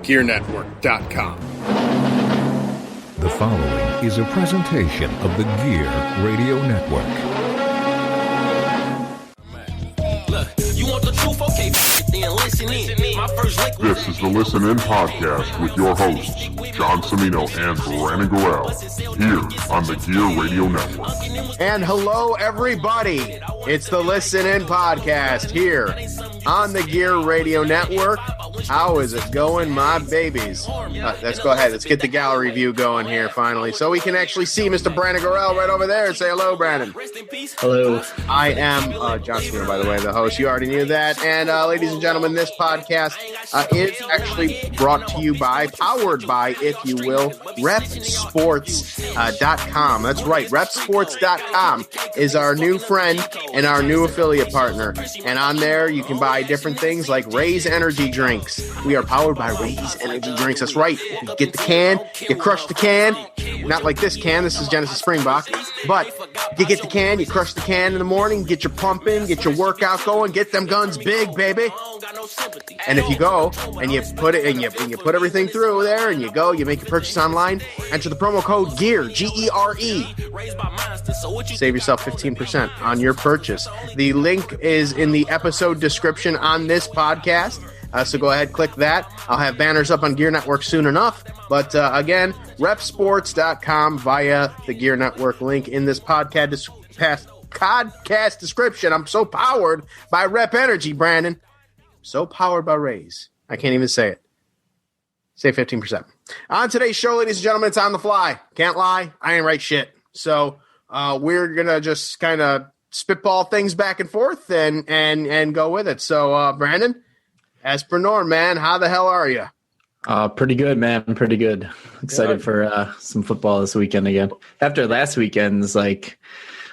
thegearnetwork.com. The following is a presentation of the Gear Radio Network. Look, you want the truth? Okay, then listen in. My first link. This is the Listen In Podcast with your hosts, John Cimino and Brandon Gorell, here on the Gear Radio Network. And hello, everybody. It's the Listen In Podcast here on the Gear Radio Network. How is it going, my babies? Let's go ahead. Let's get the gallery view going here finally so we can actually see Mr. Brandon Gorell right over there and say hello, Brandon. Hello. I am John Cimino, by the way, the host. You already knew that. And ladies and gentlemen, this podcast is actually brought to you by, powered by, if you will, repsports.com. That's right. Repsports.com is our new friend and our new affiliate partner. And on there, you can buy different things like Ray's Energy Drinks. We are powered by Ray's Energy Drinks. That's right. You get the can, you crush the can. Not like this can. This is Genesis Springbok. But you get the can, you crush the can in the morning, get your pump in, get your workout going, get them guns big, baby. And if you go and you put it and you put everything through there and you go, you make your purchase online, enter the promo code GEAR, G-E-R-E. Save yourself 15% on your purchase. The link is in the episode description on this podcast. So go ahead, click that. I'll have banners up on Gear Network soon enough. But again, repsports.com via the Gear Network link in this podcast description. I'm so powered by Rep Energy, Brandon. So powered by Rays. I can't even say it. Save 15%. On today's show, ladies and gentlemen, it's on the fly. Can't lie. I ain't right shit. So we're going to just kind of spitball things back and forth and go with it. So, Brandon, as per norm, man, how the hell are you? Pretty good, man. Pretty good. Excited for some football this weekend again. After last weekend's, that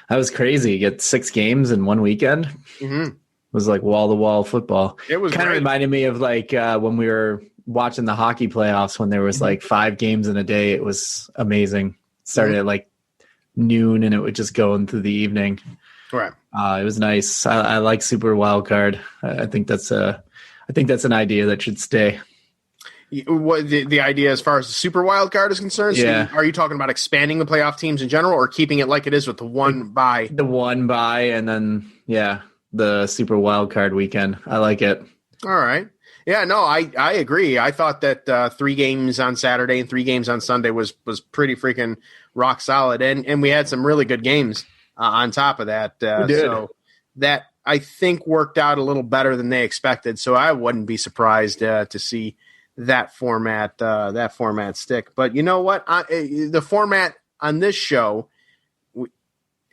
was crazy. Get 6 games in one weekend. Mm-hmm. It was like wall-to-wall football. It was kind of reminded me of when we were watching the hockey playoffs when there was 5 games in a day. It was amazing. It started at noon and it would just go into the evening. Right. It was nice. I like Super Wild Card. I think that's an idea that should stay. What the idea as far as the Super Wild Card is concerned? Yeah. So are you talking about expanding the playoff teams in general or keeping it like it is with the one bye? The one bye and then, the Super Wild Card weekend. I like it. All right. Yeah, no, I agree. I thought that 3 games on Saturday and 3 games on Sunday was pretty freaking rock solid. And we had some really good games on top of that. So that I think worked out a little better than they expected. So I wouldn't be surprised to see that format stick. But you know what? The format on this show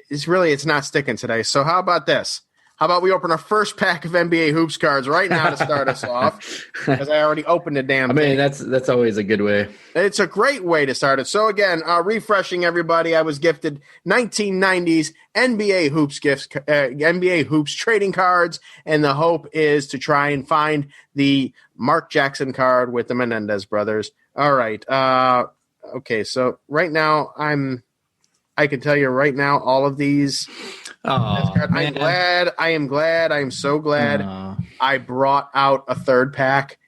it's not sticking today. So how about this? How about we open our first pack of NBA Hoops cards right now to start us off? Because I already opened the damn thing. That's always a good way. It's a great way to start it. So again, refreshing everybody, I was gifted 1990s NBA Hoops trading cards, and the hope is to try and find the Mark Jackson card with the Menendez brothers. All right. Okay, so right now I can tell you right now all of these. I am so glad I brought out a third pack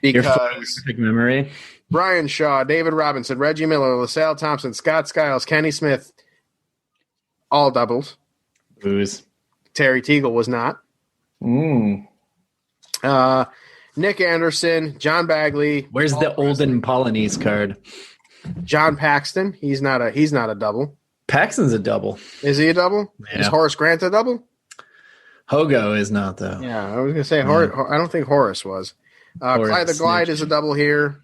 because memory. Brian Shaw, David Robinson, Reggie Miller, LaSalle Thompson, Scott Skiles, Kenny Smith, all doubles. Booze. Terry Teagle was not. Nick Anderson, John Bagley. Where's the Olden Polonese card? John Paxton. He's not a double. Paxton's a double. Is he a double? Yeah. Is Horace Grant a double? Hogo is not, though. Yeah, I was going to say, I don't think Horace was. Clyde the Glide is a double here.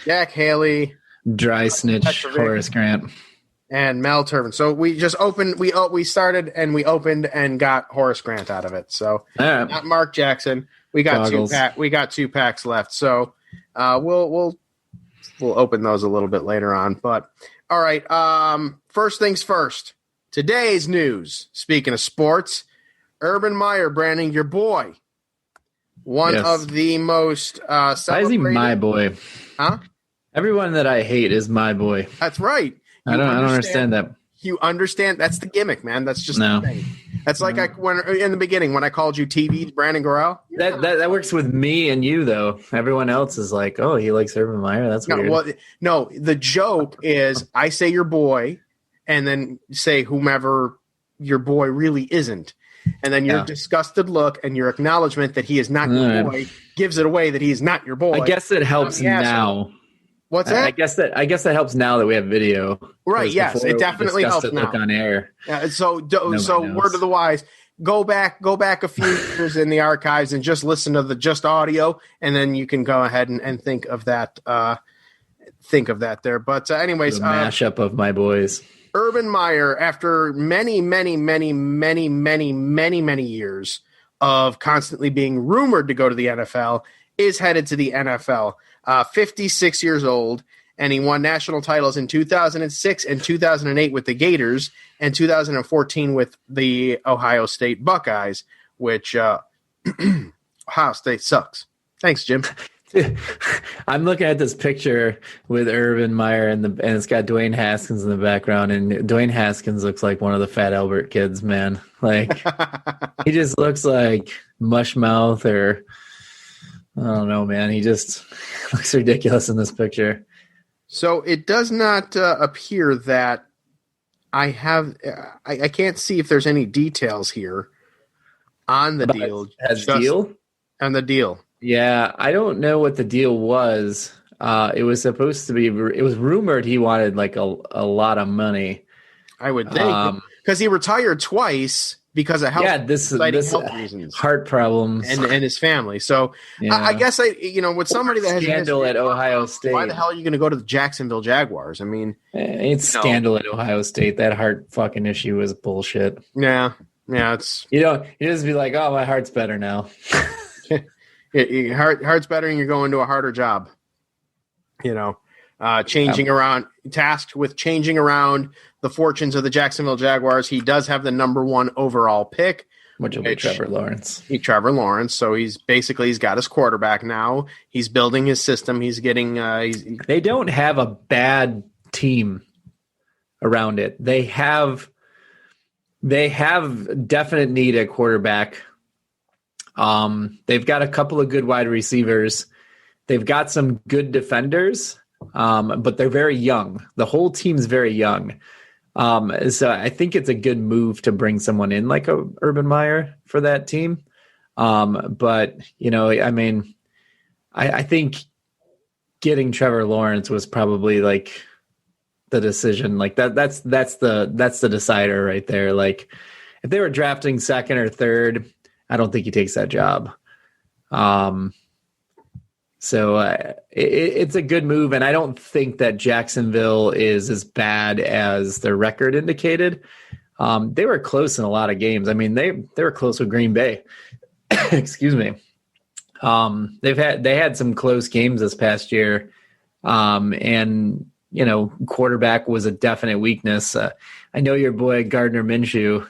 Jack Haley. Dry snitch, Horace Grant. And Mel Turvin. So we just opened, we started and we opened and got Horace Grant out of it. So not Mark Jackson. We got two packs left. So we'll open those a little bit later on. But all right. First things first. Today's news. Speaking of sports, Urban Meyer, Brandon, your boy, one of the most celebrated. Why is he my boy? Huh? Everyone that I hate is my boy. That's right. I don't understand that. You understand? That's the gimmick, man. That's just No. the thing. That's like when in the beginning when I called you TV Brandon Gorell. That works with me and you though. Everyone else is like, oh, he likes Urban Meyer. That's No, weird. well, no. The joke is I say your boy, and then say whomever your boy really isn't, and then your disgusted look and your acknowledgement that he is not your boy gives it away that he is not your boy. I guess it helps now. What's that? I guess that helps now that we have video. Right? Yes, it definitely helps now. Look on air. So word of the wise. Go back a few years in the archives and just listen to the just audio, and then you can go ahead and think of that. Think of that there. But anyways, the mashup of my boys. Urban Meyer, after many years of constantly being rumored to go to the NFL, is headed to the NFL. 56 years old, and he won national titles in 2006 and 2008 with the Gators and 2014 with the Ohio State Buckeyes, which Ohio State sucks. Thanks, Jim. I'm looking at this picture with Urban Meyer and it's got Dwayne Haskins in the background, and Dwayne Haskins looks like one of the Fat Albert kids, man. Like he just looks like Mushmouth or I don't know, man. He just looks ridiculous in this picture. So it does not appear that I have. I can't see if there's any details here on the deal. On the deal. Yeah, I don't know what the deal was. It was supposed to be. It was rumored he wanted like a lot of money. I would think because he retired twice. Because of health, this health reasons, heart problems, and his family. So I guess with somebody that has scandal at Ohio State, why the hell are you going to go to the Jacksonville Jaguars? I mean, it's scandal at Ohio State. That heart fucking issue is bullshit. Yeah, it's you just be like, oh, my heart's better now. Heart's better, and you're going to a harder job. Tasked with changing around the fortunes of the Jacksonville Jaguars. He does have the number 1 overall pick, which will be Trevor Lawrence. Trevor Lawrence. So he's got his quarterback now. He's building his system. He's getting. They don't have a bad team around it. They have definite need at quarterback. They've got a couple of good wide receivers. They've got some good defenders. But they're very young. The whole team's very young. So I think it's a good move to bring someone in like a Urban Meyer for that team. But I think getting Trevor Lawrence was probably like the decision. Like that's the decider right there. Like if they were drafting second or third, I don't think he takes that job. So it's a good move, and I don't think that Jacksonville is as bad as their record indicated. They were close in a lot of games. I mean, they were close with Green Bay. Excuse me. They had some close games this past year, and quarterback was a definite weakness. I know your boy Gardner Minshew,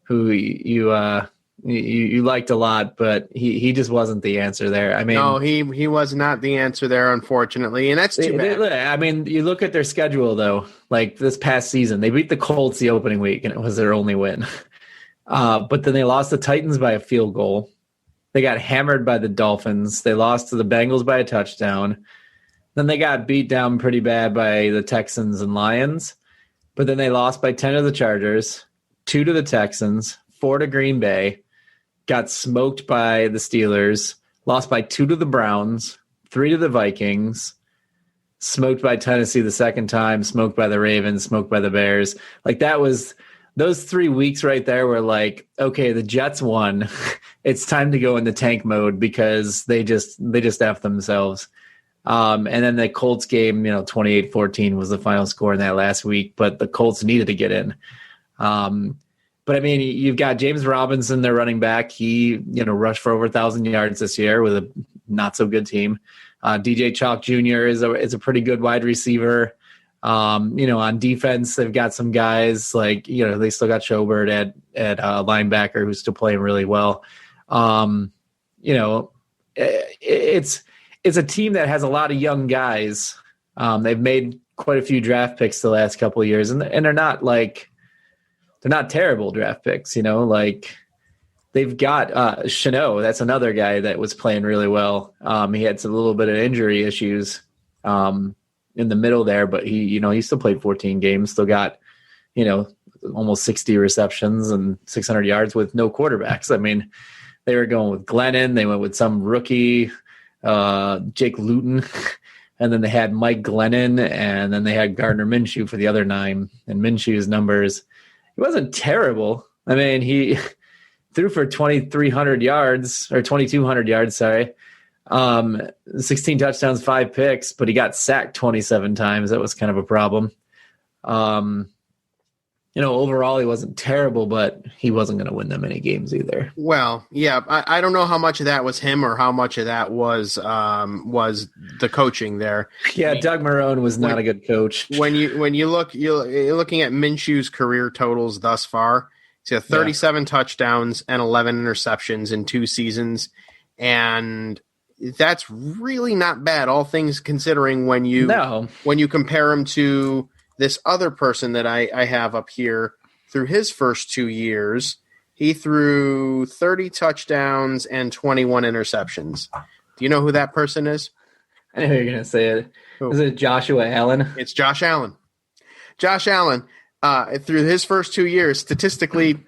who you liked a lot, but he just wasn't the answer there. I mean, no, he was not the answer there, unfortunately, and that's too bad. I mean, you look at their schedule though. Like this past season, they beat the Colts the opening week, and it was their only win. But then they lost the Titans by a field goal. They got hammered by the Dolphins. They lost to the Bengals by a touchdown. Then they got beat down pretty bad by the Texans and Lions. But then they lost by 10 to the Chargers, 2 to the Texans, 4 to Green Bay. Got smoked by the Steelers, lost by 2 to the Browns, 3 to the Vikings, smoked by Tennessee the second time, smoked by the Ravens, smoked by the Bears. Like that was those 3 weeks right there were like, okay, the Jets won. It's time to go into tank mode because they just F themselves. And then the Colts game, 28-14 was the final score in that last week, but the Colts needed to get in. But I mean, you've got James Robinson, their running back. He, rushed for over 1,000 yards this year with a not so good team. DJ Chalk Jr. is a pretty good wide receiver. On defense, they've got some guys like, they still got Schobert at linebacker who's still playing really well. It's a team that has a lot of young guys. They've made quite a few draft picks the last couple of years, and they're not terrible draft picks, like they've got Chanot. That's another guy that was playing really well. He had a little bit of injury issues in the middle there, but he still played 14 games, still got, almost 60 receptions and 600 yards with no quarterbacks. I mean, they were going with Glennon. They went with some rookie, Jake Luton. And then they had Mike Glennon, and then they had Gardner Minshew for the other 9. And Minshew's numbers, he wasn't terrible. I mean, he threw for 2,300 yards, or 2,200 yards, sorry. 16 touchdowns, 5 picks, but he got sacked 27 times. That was kind of a problem. Overall he wasn't terrible, but he wasn't going to win them any games either. Well, yeah, I don't know how much of that was him or how much of that was the coaching there. Yeah, Doug Marrone was not a good coach. When you look, you're looking at Minshew's career totals thus far. He's got 37 touchdowns and 11 interceptions in 2 seasons, and that's really not bad, all things considering. When you compare him to this other person that I have up here, through his first 2 years, he threw 30 touchdowns and 21 interceptions. Do you know who that person is? I know you're going to say it. Is it Joshua Allen? It's Josh Allen. Josh Allen, through his first 2 years, statistically,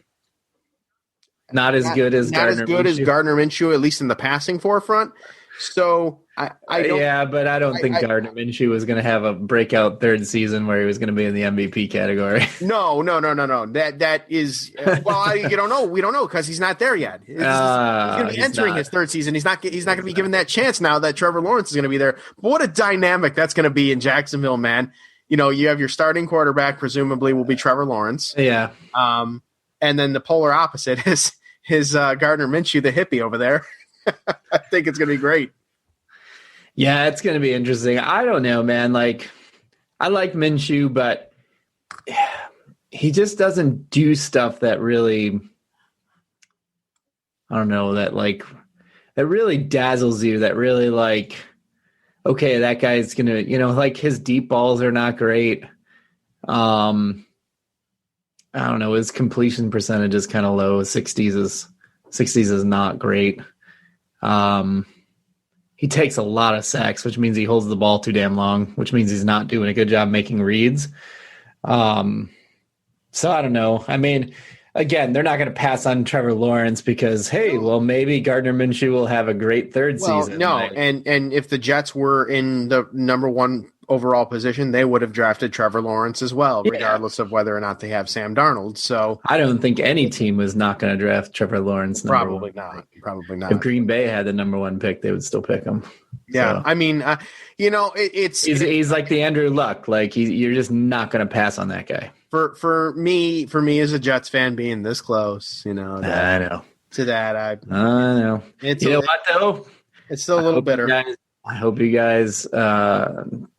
not as good as Gardner Minshew, at least in the passing forefront. So I don't, yeah, but I don't think Gardner Minshew was going to have a breakout third season where he was going to be in the MVP category. No. That is you don't know. We don't know because he's not there yet. He's going to be entering his third season. He's not going to be given that chance now that Trevor Lawrence is going to be there. But what a dynamic that's going to be in Jacksonville, man. You have your starting quarterback, presumably will be Trevor Lawrence. Yeah. And then the polar opposite is Gardner Minshew, the hippie over there. I think it's going to be great. Yeah, it's going to be interesting. I don't know, man. Like, I like Minshew, but he just doesn't do stuff that really, I don't know, that really dazzles you, that really like, okay, that guy's going to, like his deep balls are not great. I don't know. His completion percentage is kind of low. 60s is not great. He takes a lot of sacks, which means he holds the ball too damn long, which means he's not doing a good job making reads. So I don't know. I mean, again, they're not going to pass on Trevor Lawrence because, hey, well, maybe Gardner Minshew will have a great third season. No, and if the Jets were in the number 1 overall position, they would have drafted Trevor Lawrence as well, regardless of whether or not they have Sam Darnold. So I don't think any team was not going to draft Trevor Lawrence. Probably not. If Green Bay had the number 1 pick, they would still pick him. Yeah, so. I mean, he's like the Andrew Luck. Like you're just not going to pass on that guy. For me as a Jets fan, being this close, I know to that. I know. What though? It's still a little bitter. I hope you guys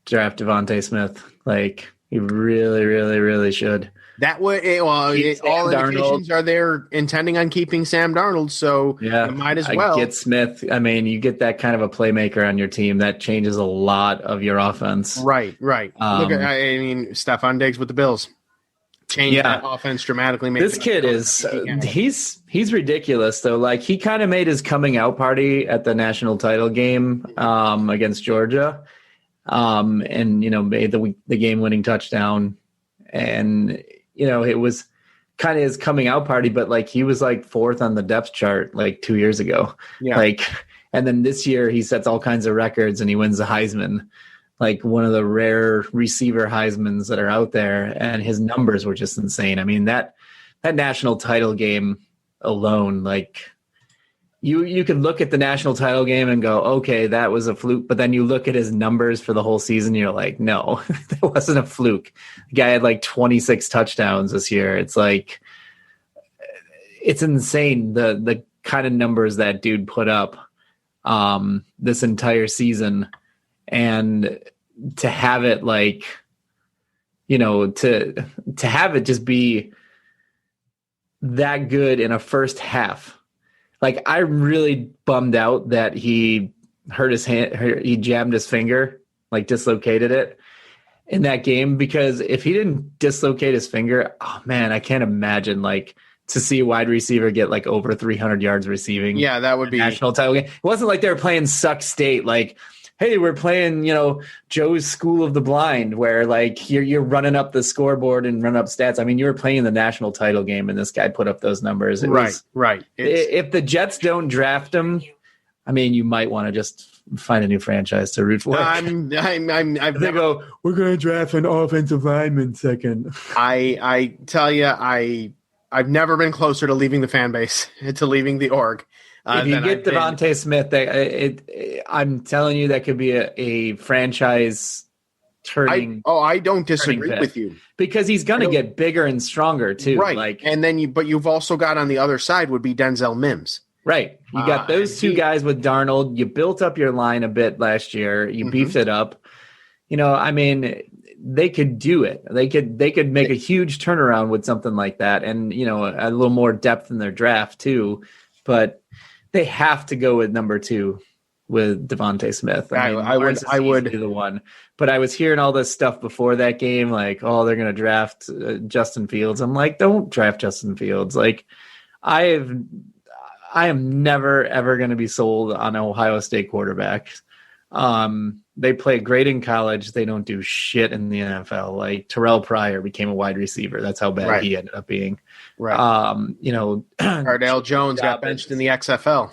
draft Devontae Smith. Like you really, really, really should. That would all indications are they're intending on keeping Sam Darnold, so you might as well get Smith. I mean, you get that kind of a playmaker on your team that changes a lot of your offense. Right. Look at Stephon Diggs with the Bills. Change that offense dramatically. This kid is he's ridiculous though. Like he kind of made his coming out party at the national title game against Georgia, and made the game winning touchdown, and it was kind of his coming out party. But like he was like 4th on the depth chart like 2 years ago. Yeah. And then this year he sets all kinds of records and he wins the Heisman. Like one of the rare receiver Heismans that are out there, and his numbers were just insane. I mean, that national title game alone, like you could look at the national title game and go, okay, that was a fluke. But then you look at his numbers for the whole season, you're like, no, that wasn't a fluke. The guy had like 26 touchdowns this year. It's like, it's insane. The kind of numbers that dude put up this entire season. And to have it like, to have it just be that good in a first half. Like I'm really bummed out that he hurt his hand, he jammed his finger, like dislocated it. in that game, because if he didn't dislocate his finger, oh man, I can't imagine like to see a wide receiver get like over 300 yards receiving. Yeah, that would be national title game. It wasn't like they were playing Suck State, like, hey, we're playing, Joe's School of the Blind, where like you're running up the scoreboard and running up stats. I mean, you were playing the national title game, and this guy put up those numbers. Right. If the Jets don't draft him, I mean, you might want to just find a new franchise to root for. I've They never, go, we're going to draft an offensive lineman second. I tell you, I've never been closer to leaving the fan base, to leaving the org. If you get Devontae Smith, I'm telling you, that could be a franchise turning. I don't disagree with you, because he's going to get bigger and stronger too. Right, and then but you've also got on the other side would be Denzel Mims. Right, you got those two guys with Darnold. You built up your line a bit last year. You beefed it up. I mean, they could do it. They could make a huge turnaround with something like that, and a little more depth in their draft too. But they have to go with number 2 with Devontae Smith. I would be the one. But I was hearing all this stuff before that game, like, oh, they're going to draft Justin Fields. I'm like, don't draft Justin Fields. Like, I am never ever going to be sold on an Ohio State quarterback. They play great in college. They don't do shit in the NFL. Like Terrell Pryor became a wide receiver. That's how bad he ended up being. Right. Cardale Jones got benched in the XFL.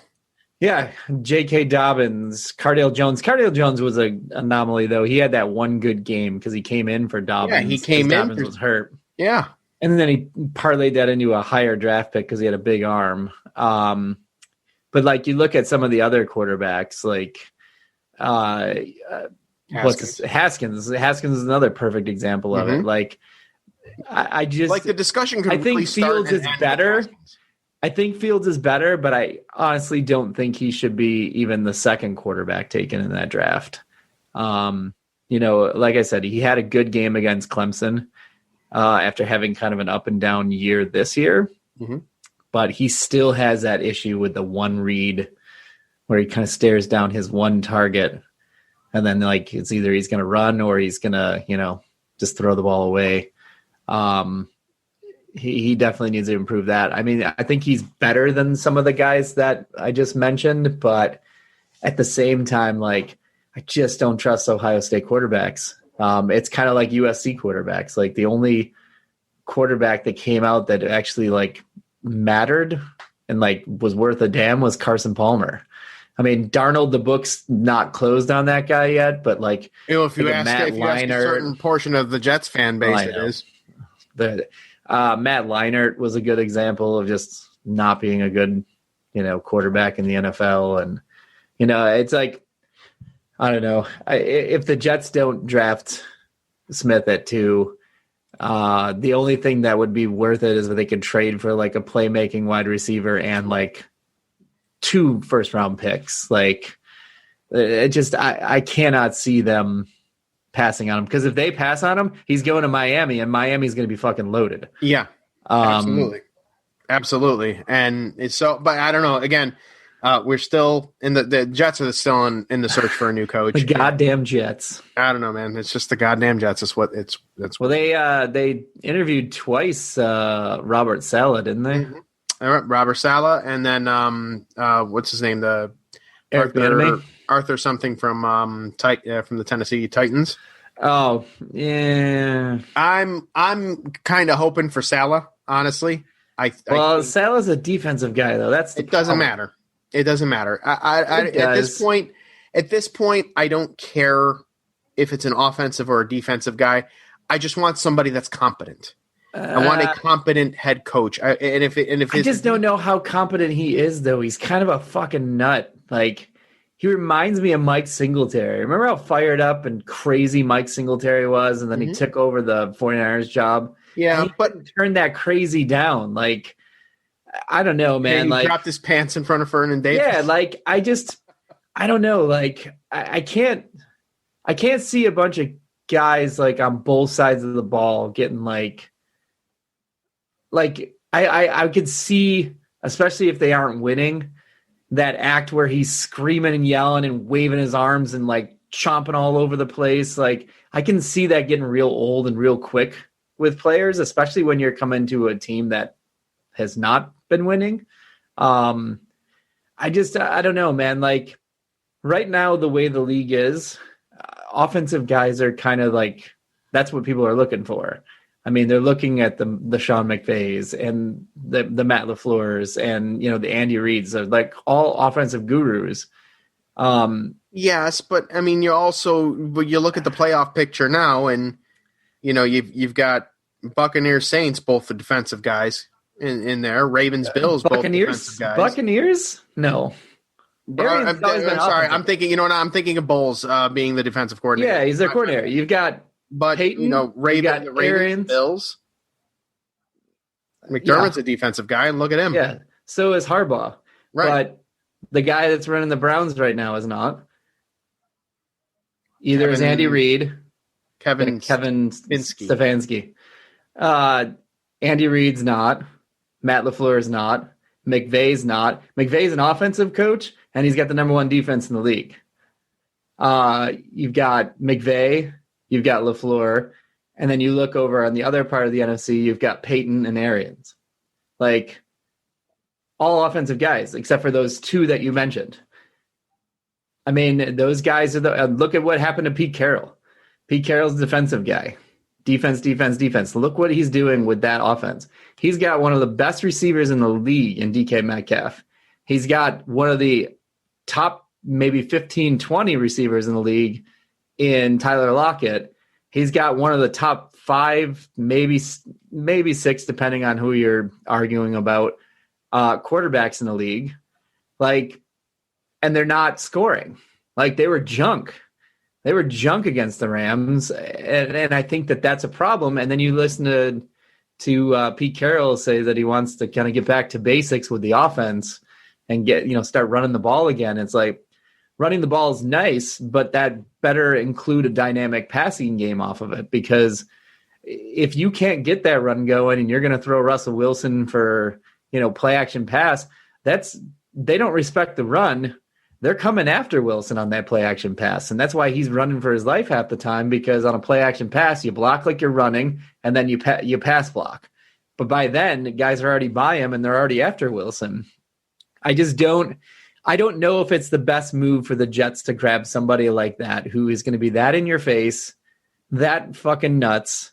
Yeah, J.K. Dobbins, Cardale Jones. Cardale Jones was an anomaly, though. He had that one good game because he came in for Dobbins. Yeah, he came in. Dobbins was hurt. Yeah. And then he parlayed that into a higher draft pick because he had a big arm. But, like, you look at some of the other quarterbacks, like Haskins. Haskins is another perfect example of it. Like, I just like the discussion could I think Fields is better. I think Fields is better, but I honestly don't think he should be even the second quarterback taken in that draft. Like I said, he had a good game against Clemson after having kind of an up and down year this year. Mm-hmm. But he still has that issue with the one read where he kind of stares down his one target. And then, like, it's either he's going to run or he's going to, just throw the ball away. He definitely needs to improve that. I mean, I think he's better than some of the guys that I just mentioned, but at the same time, like, I just don't trust Ohio State quarterbacks. It's kind of like USC quarterbacks. Like, the only quarterback that came out that actually, like, mattered and, like, was worth a damn was Carson Palmer. I mean, Darnold, the book's not closed on that guy yet, but, like, if you ask a certain portion of the Jets fan base, it is. Matt Leinart was a good example of just not being a good, quarterback in the NFL. And, it's like, I don't know. If the Jets don't draft Smith at 2, the only thing that would be worth it is that they could trade for, like, a playmaking wide receiver and, like, 2 first-round picks. Like, I cannot see them passing on him, because if they pass on him, he's going to Miami, and Miami's going to be fucking loaded. Yeah, absolutely. And it's so, but I don't know. Again, we're still in the Jets are still in the search for a new coach. The goddamn Jets. I don't know, man. It's just the goddamn Jets. Well, they interviewed twice Robert Saleh, didn't they? Mm-hmm. Robert Saleh, and then what's his name? The Arthur something from the Tennessee Titans. Oh, yeah. I'm kind of hoping for Saleh, honestly. Saleh's a defensive guy, though. It doesn't matter. It doesn't matter. At this point, I don't care if it's an offensive or a defensive guy. I just want somebody that's competent. I want a competent head coach. I just don't know how competent he is, though. He's kind of a fucking nut. Like, he reminds me of Mike Singletary. Remember how fired up and crazy Mike Singletary was, and then he took over the 49ers job? Yeah, but turned that crazy down. Like, I don't know, man. He dropped his pants in front of Vernon Davis. Yeah, like, I don't know. Like, I can't see a bunch of guys, like, on both sides of the ball getting, like I could see, especially if they aren't winning, that act where he's screaming and yelling and waving his arms and, like, chomping all over the place. Like, I can see that getting real old and real quick with players, especially when you're coming to a team that has not been winning. I don't know, man. Like, right now, the way the league is, offensive guys are kind of like, that's what people are looking for. I mean, they're looking at the Sean McVays and the Matt LaFleurs and, the Andy Reids. They're like all offensive gurus. Yes, but I mean, you look at the playoff picture now, and you've got Buccaneers, Saints, both the defensive guys in there. Ravens, Bills, both defensive guys. Buccaneers, no. I'm sorry, I'm thinking. I'm thinking of Bowles being the defensive coordinator. Yeah, he's their coordinator. You've got. But Peyton, Ravens, Bills. McDermott's a defensive guy, and look at him. Yeah, so is Harbaugh. Right. But the guy that's running the Browns right now is not. Either is Andy Reid, Kevin Stefanski. Andy Reid's not. Matt LaFleur is not. McVay's not. McVay's an offensive coach, and he's got the number one defense in the league. You've got McVay. You've got LaFleur, and then you look over on the other part of the NFC, you've got Peyton and Arians. Like, all offensive guys, except for those two that you mentioned. I mean, those guys are look at what happened to Pete Carroll. Pete Carroll's a defensive guy. Defense. Look what he's doing with that offense. He's got one of the best receivers in the league in DK Metcalf. He's got one of the top maybe 15, 20 receivers in the league in Tyler Lockett. He's got one of the top 5, maybe 6, depending on who you're arguing about, quarterbacks in the league. Like, and they're not scoring. Like, they were junk. They were junk against the Rams, and I think that's a problem. And then you listen to Pete Carroll say that he wants to kind of get back to basics with the offense and start running the ball again. It's like, running the ball is nice, but that better include a dynamic passing game off of it, because if you can't get that run going and you're going to throw Russell Wilson for, play action pass, they don't respect the run. They're coming after Wilson on that play action pass. And that's why he's running for his life half the time, because on a play action pass, you block like you're running and then you pass block. But by then, guys are already by him and they're already after Wilson. I don't know if it's the best move for the Jets to grab somebody like that, who is going to be that in your face, that fucking nuts.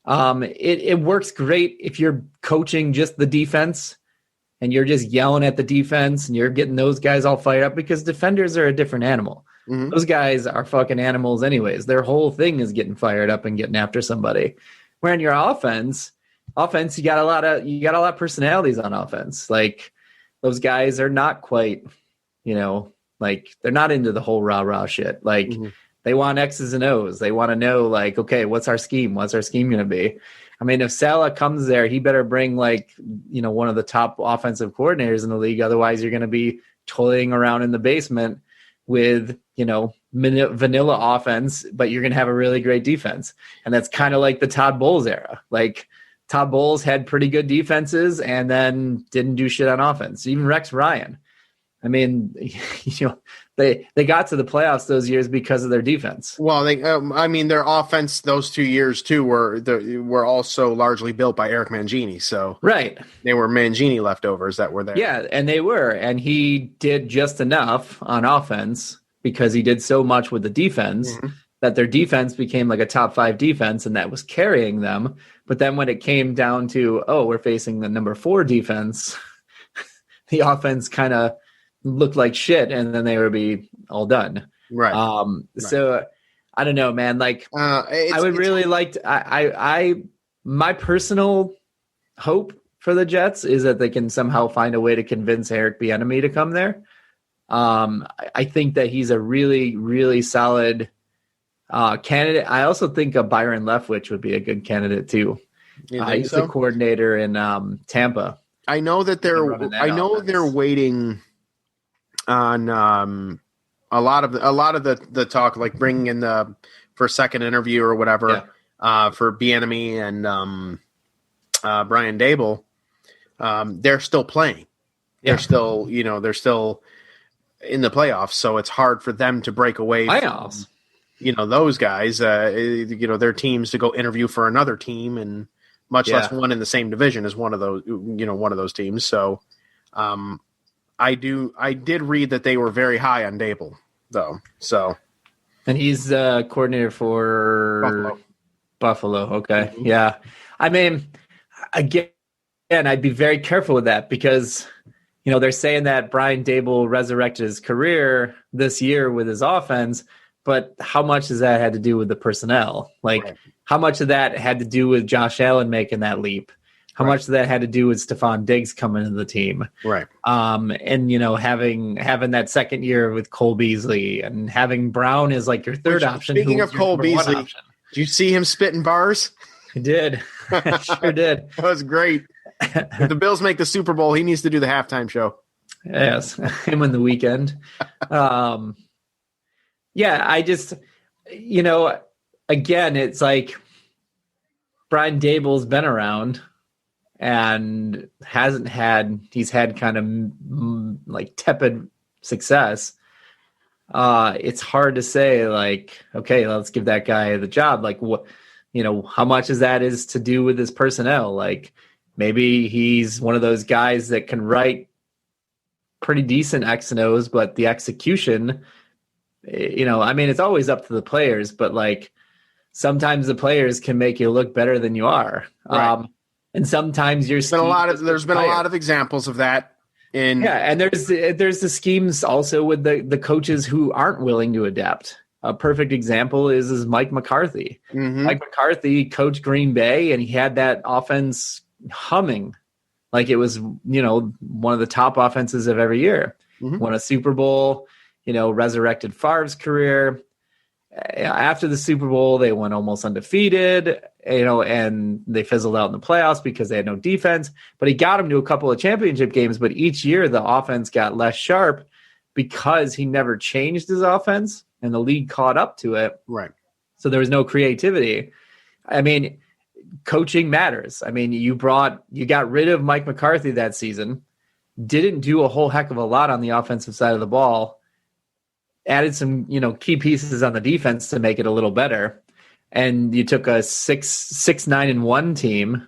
It works great if you're coaching just the defense and you're just yelling at the defense and you're getting those guys all fired up, because defenders are a different animal. Mm-hmm. Those guys are fucking animals anyways. Their whole thing is getting fired up and getting after somebody. Where in your offense, you got a lot of personalities on offense. Like, those guys are not quite, like, they're not into the whole rah-rah shit. Like, they want X's and O's. They want to know, like, okay, what's our scheme? What's our scheme going to be? I mean, if Salah comes there, he better bring, like, one of the top offensive coordinators in the league. Otherwise, you're going to be toiling around in the basement with, vanilla offense, but you're going to have a really great defense. And that's kind of like the Todd Bowles era. Like, Todd Bowles had pretty good defenses and then didn't do shit on offense. Even Rex Ryan. I mean, they got to the playoffs those years because of their defense. Well, their offense those 2 years too were also largely built by Eric Mangini. So right, they were Mangini leftovers that were there. Yeah, and they were, and he did just enough on offense because he did so much with the defense that their defense became like a top 5 defense, and that was carrying them. But then when it came down to, we're facing the number 4 defense, the offense kind of looked like shit, and then they would be all done. Right. So I don't know, man. Like, I would really like to, my personal hope for the Jets is that they can somehow find a way to convince Eric Bieniemy to come there. I think that he's a really, really solid candidate. I also think Byron Leftwich would be a good candidate too. He's the coordinator in Tampa. I know that they're waiting on a lot of the talk, like bringing in for a second interview or whatever, for Bieniemy and Brian Dable. They're still playing. They're still in the playoffs, so it's hard for them to break away. Playoffs. those guys, their teams to go interview for another team, and much less one in the same division as one of those teams. So, I did read that they were very high on Dable, though. So, and he's coordinator for Buffalo. Okay, mm-hmm. Yeah. I mean, again, I'd be very careful with that because, they're saying that Brian Dable resurrected his career this year with his offense, but how much does that had to do with the personnel? Like, how much of that had to do with Josh Allen making that leap? How much of that had to do with Stephon Diggs coming into the team? Right. And, having that second year with Cole Beasley and having Brown as like your third option. Speaking of Cole Beasley, did you see him spitting bars? I did. I sure did. That was great. If the Bills make the Super Bowl, he needs to do the halftime show. Yes. Him in the weekend. Yeah, I just, again, it's like Brian Dable's been around and he's had kind of like tepid success. It's hard to say like, okay, let's give that guy the job. Like what, how much is that is to do with his personnel? Like maybe he's one of those guys that can write pretty decent X and O's, but the execution, it's always up to the players, but like sometimes the players can make you look better than you are. Right. And sometimes there's been a lot of examples of that. And there's the schemes also with the coaches who aren't willing to adapt. A perfect example is Mike McCarthy. Mm-hmm. Mike McCarthy coached Green Bay, and he had that offense humming like it was, one of the top offenses of every year. Mm-hmm. Won a Super Bowl, resurrected Favre's career. After the Super Bowl, they went almost undefeated, and they fizzled out in the playoffs because they had no defense. But he got them to a couple of championship games. But each year, the offense got less sharp because he never changed his offense, and the league caught up to it. Right. So there was no creativity. I mean, coaching matters. I mean, you got rid of Mike McCarthy that season, didn't do a whole heck of a lot on the offensive side of the ball, added some, key pieces on the defense to make it a little better. And you took a 6-9-1 team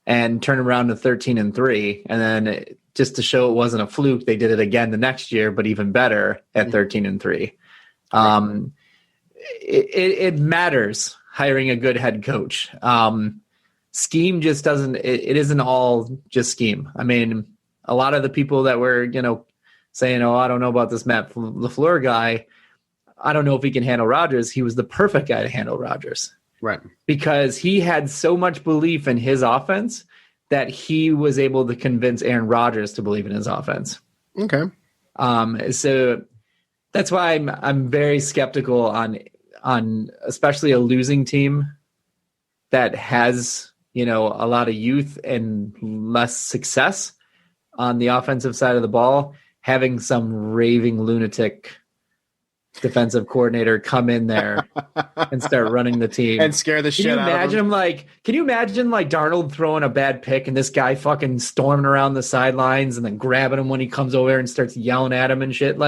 and turned around to 13-3. And then just to show it wasn't a fluke, they did it again the next year, but even better at 13-3. It matters hiring a good head coach. Scheme just doesn't, it isn't all just scheme. I mean, a lot of the people that were, saying, I don't know about this Matt LaFleur guy. I don't know if he can handle Rodgers. He was the perfect guy to handle Rodgers. Right. Because he had so much belief in his offense that he was able to convince Aaron Rodgers to believe in his offense. Okay. So that's why I'm very skeptical on especially a losing team that has, a lot of youth and less success on the offensive side of the ball, having some raving lunatic defensive coordinator come in there and start running the team and scare the shit out of him. Can you imagine Darnold throwing a bad pick and this guy fucking storming around the sidelines and then grabbing him when he comes over and starts yelling at him and shit?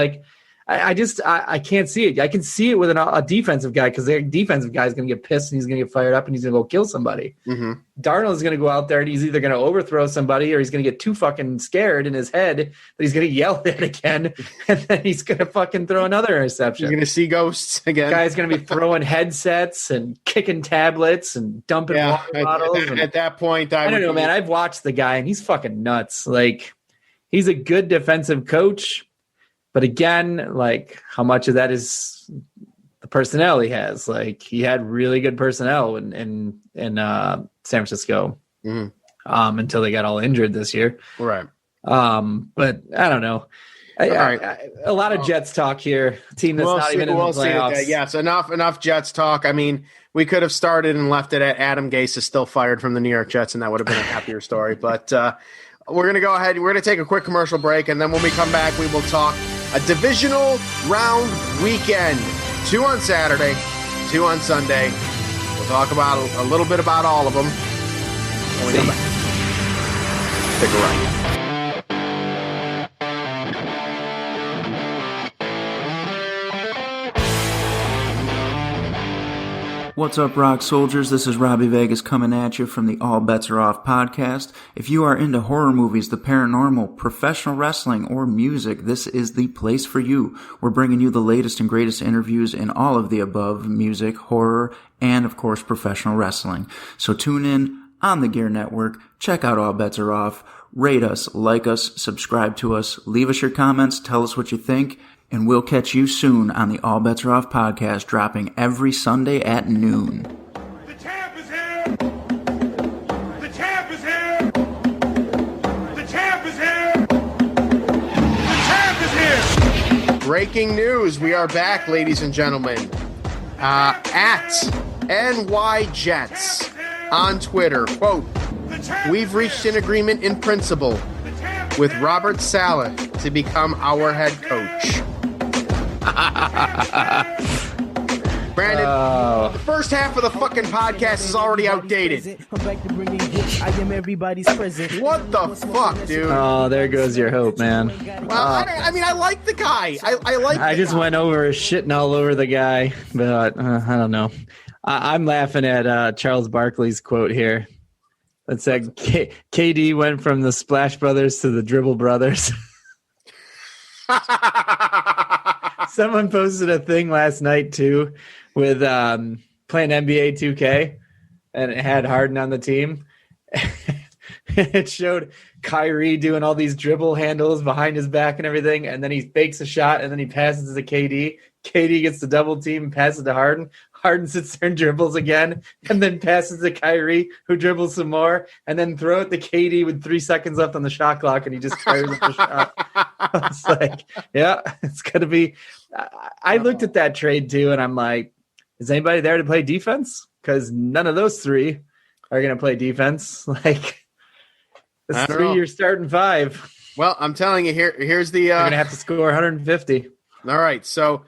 I can't see it. I can see it with a defensive guy because their defensive guy is going to get pissed and he's going to get fired up and he's going to go kill somebody. Mm-hmm. Darnold is going to go out there and he's either going to overthrow somebody or he's going to get too fucking scared in his head that he's going to yell at again and then he's going to fucking throw another interception. You're going to see ghosts again. The guy's going to be throwing headsets and kicking tablets and dumping water bottles. At that point, I don't know, man. I've watched the guy and he's fucking nuts. He's a good defensive coach. But again, how much of that is the personnel he has? He had really good personnel in San Francisco until they got all injured this year. Right. But I don't know. A lot of Jets talk here. A team that's not even in the playoffs. Yes, enough Jets talk. I mean, we could have started and left it at Adam Gase is still fired from the New York Jets, and that would have been a happier story. But we're going to go ahead. We're going to take a quick commercial break, and then when we come back, we will talk a divisional round weekend. 2 on Saturday, 2 on Sunday. We'll talk about a little bit about all of them when we come back. Stick around. What's up, Rock Soldiers? This is Robbie Vegas coming at you from the All Bets Are Off podcast. If you are into horror movies, the paranormal, professional wrestling, or music, this is the place for you. We're bringing you the latest and greatest interviews in all of the above: music, horror, and of course, professional wrestling. So tune in on the Gear Network. Check out All Bets Are Off. Rate us, like us, subscribe to us, leave us your comments, tell us what you think, and we'll catch you soon on the All Bets Are Off podcast, dropping every Sunday at noon. The champ is here! The champ is here! The champ is here! The champ is here! Breaking news. We are back, ladies and gentlemen. At NY Jets on Twitter. Quote, "We've reached an agreement in principle with Robert Saleh to become our head coach." Brandon, the first half of the fucking podcast is already outdated. What the fuck, dude? Oh, there goes your hope, man. Well, I like the guy. I just went over shitting all over the guy, but I don't know. I'm laughing at Charles Barkley's quote here. That said, KD went from the Splash Brothers to the Dribble Brothers. Someone posted a thing last night, too, with playing NBA 2K, and it had Harden on the team. It showed Kyrie doing all these dribble handles behind his back and everything, and then he fakes a shot, and then he passes to KD. KD gets the double team and passes to Harden. Harden sits there and dribbles again, and then passes to Kyrie, who dribbles some more, and then throw it to KD with 3 seconds left on the shot clock, and he just fires up the shot. It's like, yeah, it's going to be. I looked at that trade, too, and I'm like, is anybody there to play defense? Because none of those three are going to play defense. Like, it's 3 year starting five. Well, I'm telling you, here's the. You're going to have to score 150. All right, so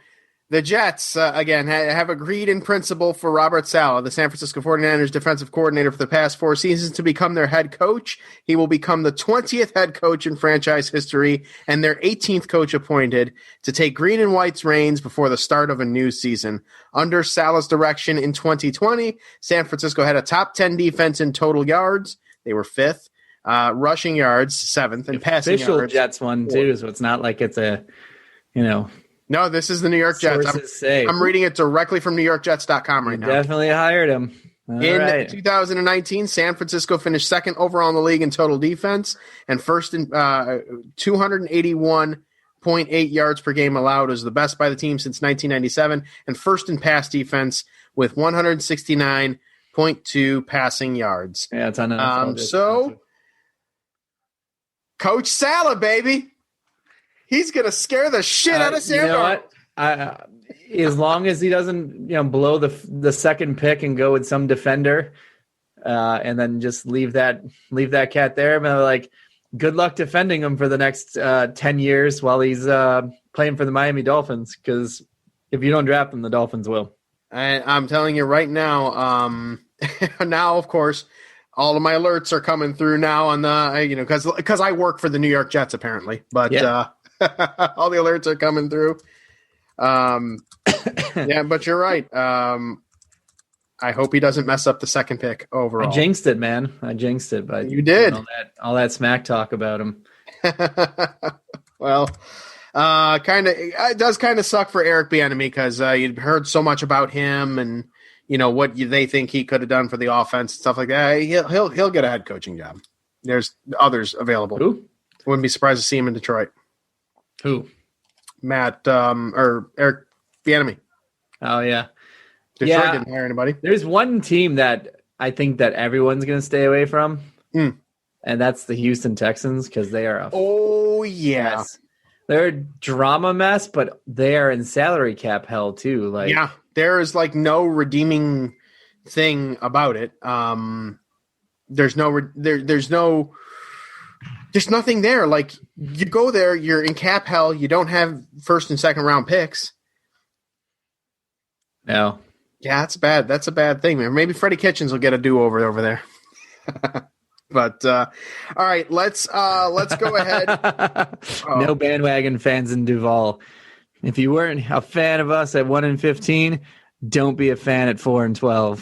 the Jets, again, have agreed in principle for Robert Saleh, the San Francisco 49ers defensive coordinator for the past 4 seasons, to become their head coach. He will become the 20th head coach in franchise history and their 18th coach appointed to take green and white's reins before the start of a new season. Under Saleh's direction in 2020, San Francisco had a top 10 defense in total yards. They were 5th. Rushing yards, 7th. And passing official yards, Jets one, too, so it's not like it's a, No, this is the New York Jets. I'm reading it directly from NewYorkJets.com right now. Definitely hired him. In 2019, San Francisco finished second overall in the league in total defense and first in 281.8 yards per game allowed, was the best by the team since 1997, and first in pass defense with 169.2 passing yards. Yeah, it's on so, Coach Saleh, baby. He's going to scare the shit out of Sam. You know what? As long as he doesn't, blow the second pick and go with some defender, and then just leave that cat there. But like, good luck defending him for the next 10 years while he's playing for the Miami Dolphins. Because if you don't draft him, the Dolphins will. I'm telling you right now. Now, of course, all of my alerts are coming through now on the because I work for the New York Jets apparently, but. Yeah. All the alerts are coming through. Yeah, but you're right. I hope he doesn't mess up the second pick overall. I jinxed it, man. But you did all that smack talk about him. Well, it does kind of suck for Eric Bieniemy because you'd heard so much about him and what they think he could have done for the offense and stuff like that. He'll get a head coaching job. There's others available. Who? Wouldn't be surprised to see him in Detroit. Who? Matt or Eric Bieniemy. Oh yeah, Detroit didn't hire anybody. There's one team that I think that everyone's going to stay away from, and that's the Houston Texans because they are mess. They're a drama mess, but they are in salary cap hell too. Like there is like no redeeming thing about it. There's nothing there. Like you go there, you're in cap hell. You don't have first and second round picks. No. Yeah, that's bad. That's a bad thing, man. Maybe Freddie Kitchens will get a do-over over there. But all right, let's go ahead. No bandwagon fans in Duval. If you weren't a fan of us at 1-15, Don't be a fan at 4-12.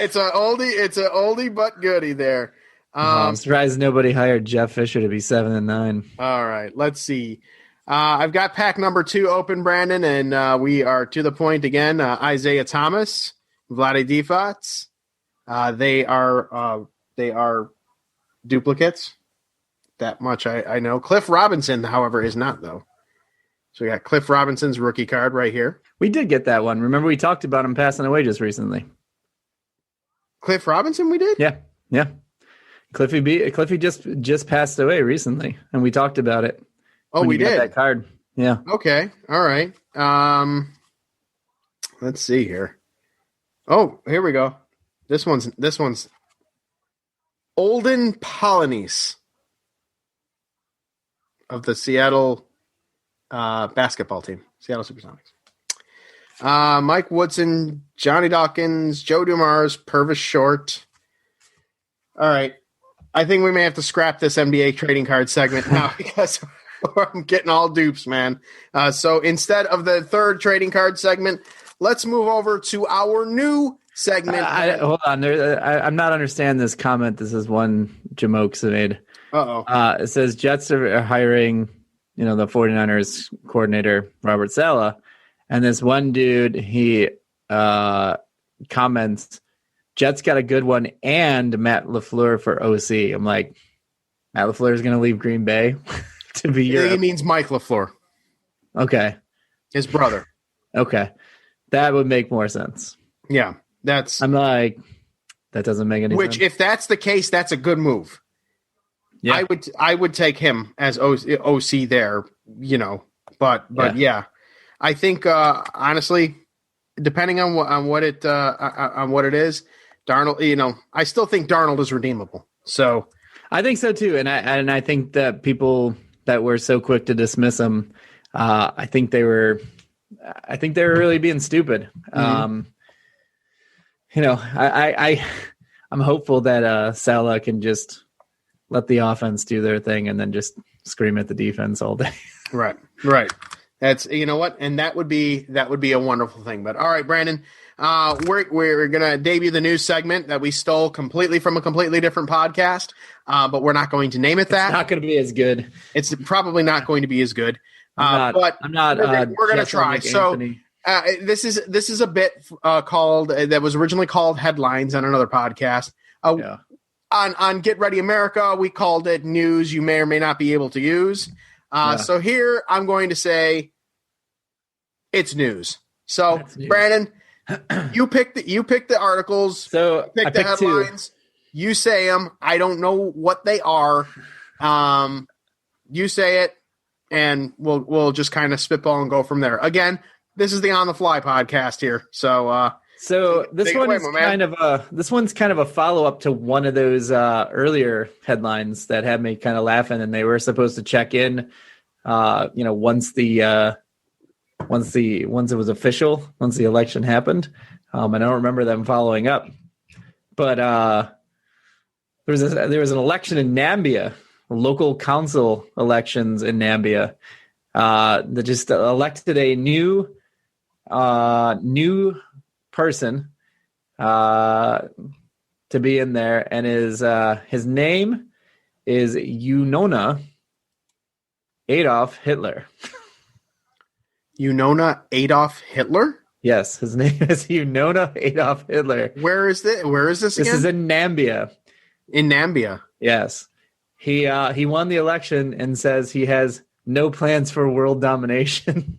It's an oldie but goodie there. I'm surprised nobody hired Jeff Fisher to be 7-9. All right, let's see. I've got pack number 2 open, Brandon, and we are to the point again. Isaiah Thomas, Vlade Divac. They are duplicates. That much I know. Cliff Robinson, however, is not, though. So we got Cliff Robinson's rookie card right here. We did get that one. Remember, we talked about him passing away just recently. Cliff Robinson, we did? Yeah. Cliffy just passed away recently, and we talked about it. Oh, we did? That card. Yeah. Okay. All right. Let's see here. Oh, here we go. This one's Olden Polynice of the Seattle basketball team, Seattle Supersonics. Mike Woodson, Johnny Dawkins, Joe Dumars, Purvis Short. All right. I think we may have to scrap this NBA trading card segment now because I'm getting all dupes, man. So instead of the third trading card segment, let's move over to our new segment. Hold on. I'm not understanding this comment. This is one Jamokes made. It says Jets are hiring, the 49ers coordinator, Robert Saleh. And this one dude, he comments, Jets got a good one and Matt LaFleur for OC. I'm like, Matt LaFleur is going to leave Green Bay to be your. He means Mike LaFleur. Okay. His brother. Okay. That would make more sense. Yeah. I'm like, that doesn't make any sense. Which, if that's the case, that's a good move. Yeah. I would take him as OC there, but yeah. I think honestly, depending on what it is, Darnold, I still think Darnold is redeemable. So I think so too, and I think that people that were so quick to dismiss him, I think they were really being stupid. Mm-hmm. I'm hopeful that Saleh can just let the offense do their thing and then just scream at the defense all day. Right. That's what, and that would be a wonderful thing. But all right, Brandon, we're gonna debut the new segment that we stole completely from a completely different podcast, but we're not going to name it that. It's not going to be as good. It's probably not going to be as good. But we're gonna try. So this is a bit called that was originally called Headlines on another podcast. On Get Ready America, we called it News You May or May Not Be Able to Use. So here I'm going to say it's news. So news. Brandon, you pick the articles. So you pick the headlines. 2. You say them. I don't know what they are. You say it, and we'll just kind of spitball and go from there. Again, this is the On the Fly podcast here. So this one's kind of a follow up to one of those earlier headlines that had me kind of laughing, and they were supposed to check in, once it was official, once the election happened. I don't remember them following up, but there was an election in Nambia, local council elections in Nambia, that just elected a new person to be in there, and his name is Unona Adolf Hitler. Unona Adolf Hitler? Yes, his name is Unona Adolf Hitler. Where is this again? This is in Nambia. In Nambia? Yes. He won the election and says he has no plans for world domination.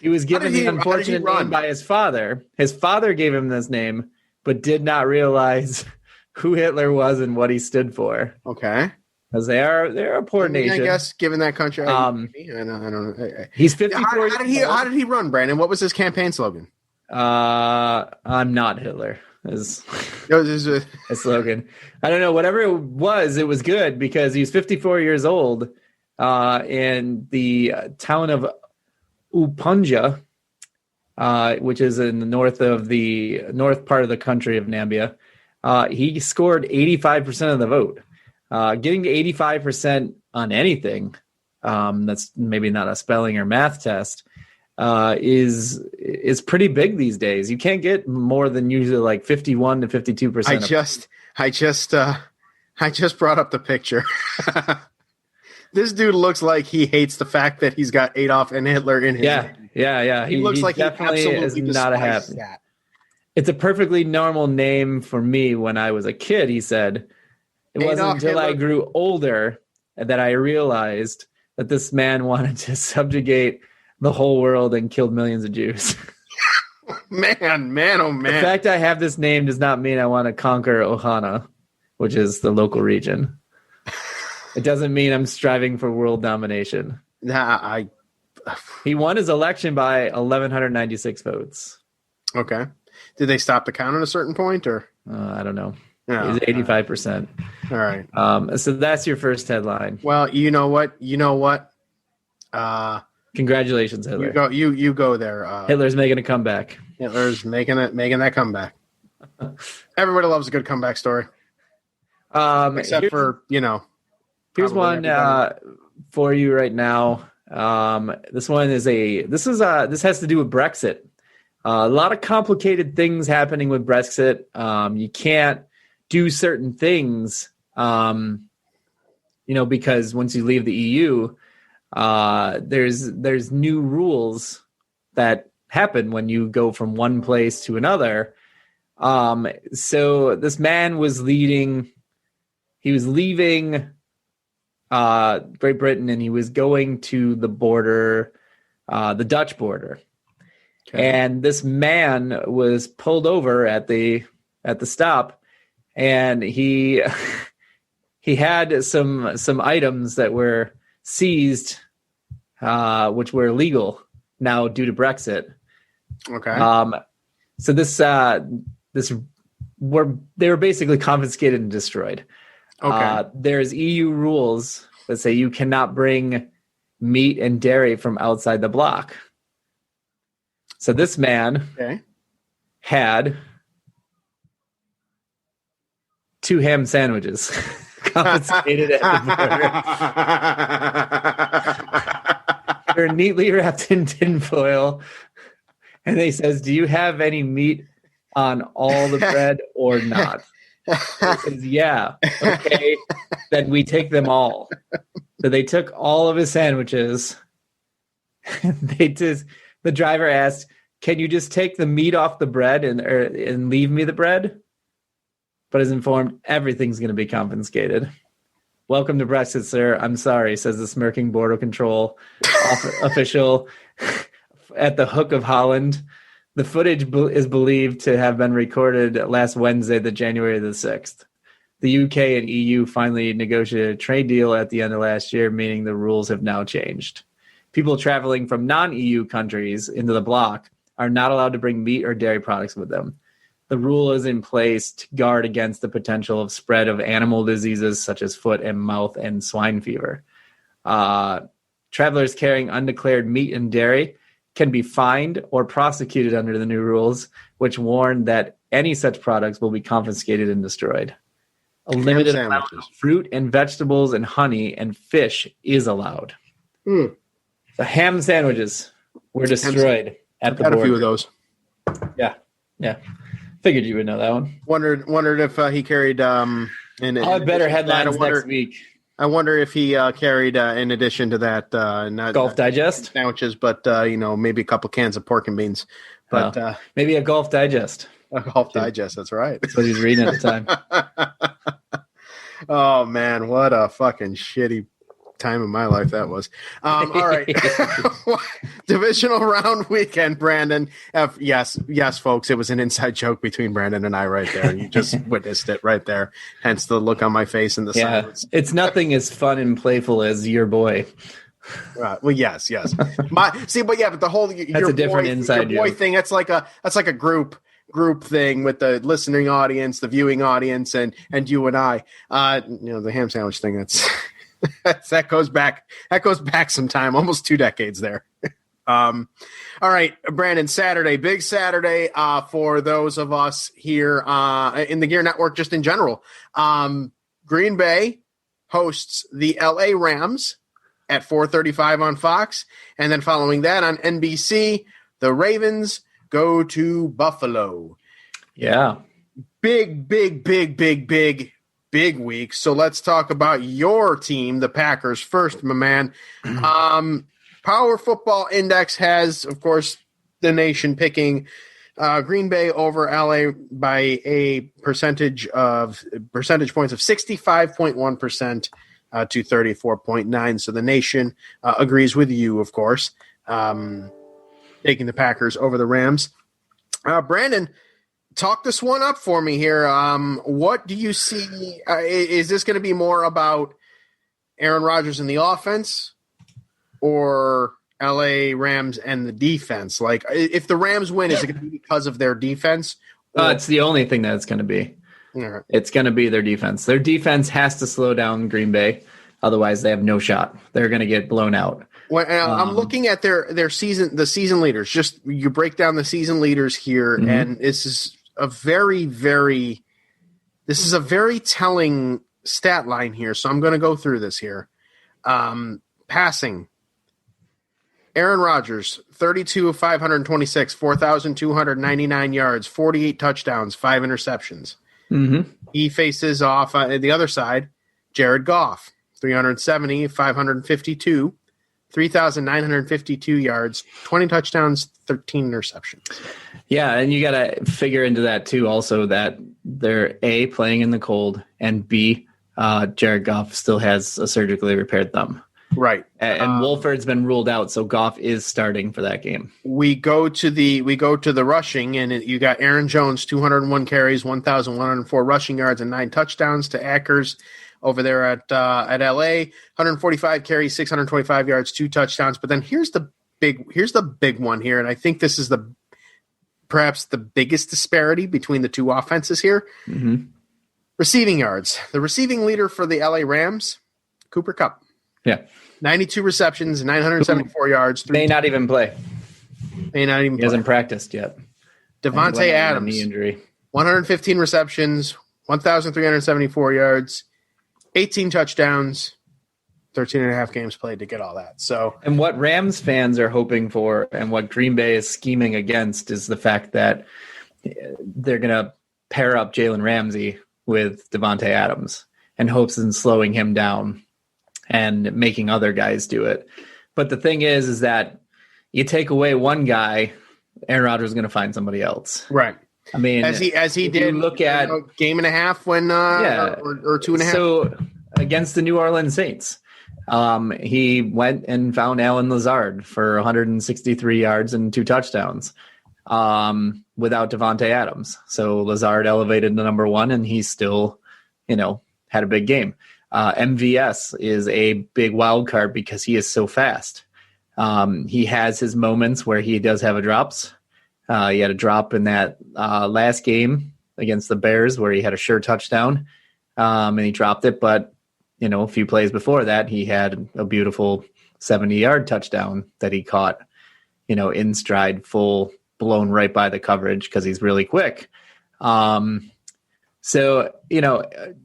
He was given the unfortunate name by his father. His father gave him this name, but did not realize who Hitler was and what he stood for. Okay. Because they're a poor nation. I guess, given that country. I don't know. He's 54 How did he run, Brandon? What was his campaign slogan? I'm not Hitler. Is a slogan. I don't know. Whatever it was good because he's 54 years old. In the town of Upunja, which is in the north part of the country of Nambia, he scored 85% of the vote. Getting to 85% on anything, that's maybe not a spelling or math test, is pretty big these days. You can't get more than usually like 51 to 52%. I just brought up the picture. This dude looks like he hates the fact that he's got Adolf and Hitler in his name. Yeah. He looks like he definitely absolutely is not a despises happy. that. It's a perfectly normal name for me when I was a kid, he said. It wasn't Adolf until I Hitler. grew older that I realized that this man wanted to subjugate the whole world and killed millions of Jews. Man, oh man. The fact I have this name does not mean I want to conquer Ohana, which is the local region. It doesn't mean I'm striving for world domination. He won his election by 1,196 votes. Okay. Did they stop the count at a certain point, or? I don't know. No. It was 85%. All right. So that's your first headline. Well, you know what? Congratulations, Hitler. You go there. Hitler's making a comeback. Hitler's making that comeback. Everybody loves a good comeback story, except for Here's one for you right now. This has to do with Brexit. A lot of complicated things happening with Brexit. You can't do certain things, because once you leave the EU, there's new rules that happen when you go from one place to another. So this man was leaving Great Britain, and he was going to the border, the Dutch border. Okay. And this man was pulled over at the stop, and he had some items that were seized, which were illegal now due to Brexit. Okay. So they were basically confiscated and destroyed. Okay. There's EU rules that say you cannot bring meat and dairy from outside the bloc. So this man had 2 ham sandwiches confiscated at the border. They're neatly wrapped in tinfoil. And he says, "Do you have any meat on all the bread or not?" He says, "Yeah." Okay, then we take them all. So they took all of his sandwiches. The driver asked, "Can you just take the meat off the bread and leave me the bread?" But is informed everything's going to be confiscated. "Welcome to Brexit, sir. I'm sorry," says the smirking border control official at the Hook of Holland. The footage is believed to have been recorded last Wednesday, the January the 6th. The UK and EU finally negotiated a trade deal at the end of last year, meaning the rules have now changed. People traveling from non-EU countries into the bloc are not allowed to bring meat or dairy products with them. The rule is in place to guard against the potential of spread of animal diseases such as foot and mouth and swine fever. Travelers carrying undeclared meat and dairy can be fined or prosecuted under the new rules, which warn that any such products will be confiscated and destroyed. A limited amount of fruit and vegetables and honey and fish is allowed. The ham sandwiches were destroyed at the border. Had a few of those. Yeah. Figured you would know that one. Wondered if he carried. I'll have better headlines next week. I wonder if he carried, in addition to that, not Golf Digest sandwiches, but maybe a couple cans of pork and beans. But maybe a Golf Digest. A Golf Digest. That's right. That's what he's reading at the time. Oh man, what a fucking shitty time of my life that was. All right. Divisional round weekend, Brandon. Yes, folks, it was an inside joke between Brandon and I right there. You just witnessed it right there. Hence the look on my face and the silence. It's nothing as fun and playful as your boy. Well, yes. But the whole that's a different inside your boy joke thing. That's like a group thing with the listening audience, the viewing audience, and you and I. The ham sandwich thing. That goes back some time, almost 2 decades there. All right, Brandon, big Saturday for those of us here in the Gear Network, just in general. Green Bay hosts the LA Rams at 4:35 on Fox. And then following that on NBC, the Ravens go to Buffalo. Yeah. Big week. So let's talk about your team, the Packers, first, my man. Power Football Index has, of course, the nation picking Green Bay over LA by a percentage points of 65.1% to 34.9. So the nation agrees with you, of course, taking the Packers over the Rams. Brandon, talk this one up for me here. What do you see? Is this going to be more about Aaron Rodgers and the offense or LA Rams and the defense? Like, if the Rams win, is it going to be because of their defense? It's the only thing that it's going to be. Right. It's going to be their defense. Their defense has to slow down Green Bay. Otherwise, they have no shot. They're going to get blown out. Well, I'm looking at the season leaders. Just you break down the season leaders here, and this is a very telling stat line here. So I'm going to go through this here. Passing. Aaron Rodgers, 32 of 526, 4,299 yards, 48 touchdowns, 5 interceptions. He faces off the other side, Jared Goff, 370, 552, 3,952 yards, 20 touchdowns, 13 interceptions. Yeah, and you got to figure into that too also that they're A, playing in the cold, and B, Jared Goff still has a surgically repaired thumb. Right. And Wolford's been ruled out, so Goff is starting for that game. We go to the rushing, and you got Aaron Jones, 201 carries, 1,104 rushing yards, and 9 touchdowns to Akers over there at LA, 145 carries, 625 yards, 2 touchdowns. But then here's the big one here, and I think this is perhaps the biggest disparity between the two offenses here. Receiving yards. The receiving leader for the LA Rams, Cooper Kupp. Yeah. 92 receptions, 974 yards. May not even play. He hasn't practiced yet. Devontae Adams, knee injury. 115 receptions, 1,374 yards, 18 touchdowns, 13 and a half games played to get all that. So, and what Rams fans are hoping for and what Green Bay is scheming against is the fact that they're going to pair up Jalen Ramsey with Devontae Adams in hopes in slowing him down and making other guys do it. But the thing is that you take away one guy, Aaron Rodgers is going to find somebody else. Right. I mean, as he did look at a game and a half when or 2.5. So against the New Orleans Saints, he went and found Alan Lazard for 163 yards and 2 touchdowns without Devontae Adams. So Lazard elevated to number 1, and he still, had a big game. MVS is a big wild card because he is so fast. He has his moments where he does have drops. He had a drop in that last game against the Bears where he had a sure touchdown, and he dropped it. But, a few plays before that, he had a beautiful 70-yard touchdown that he caught, in stride, full, blown right by the coverage because he's really quick. So,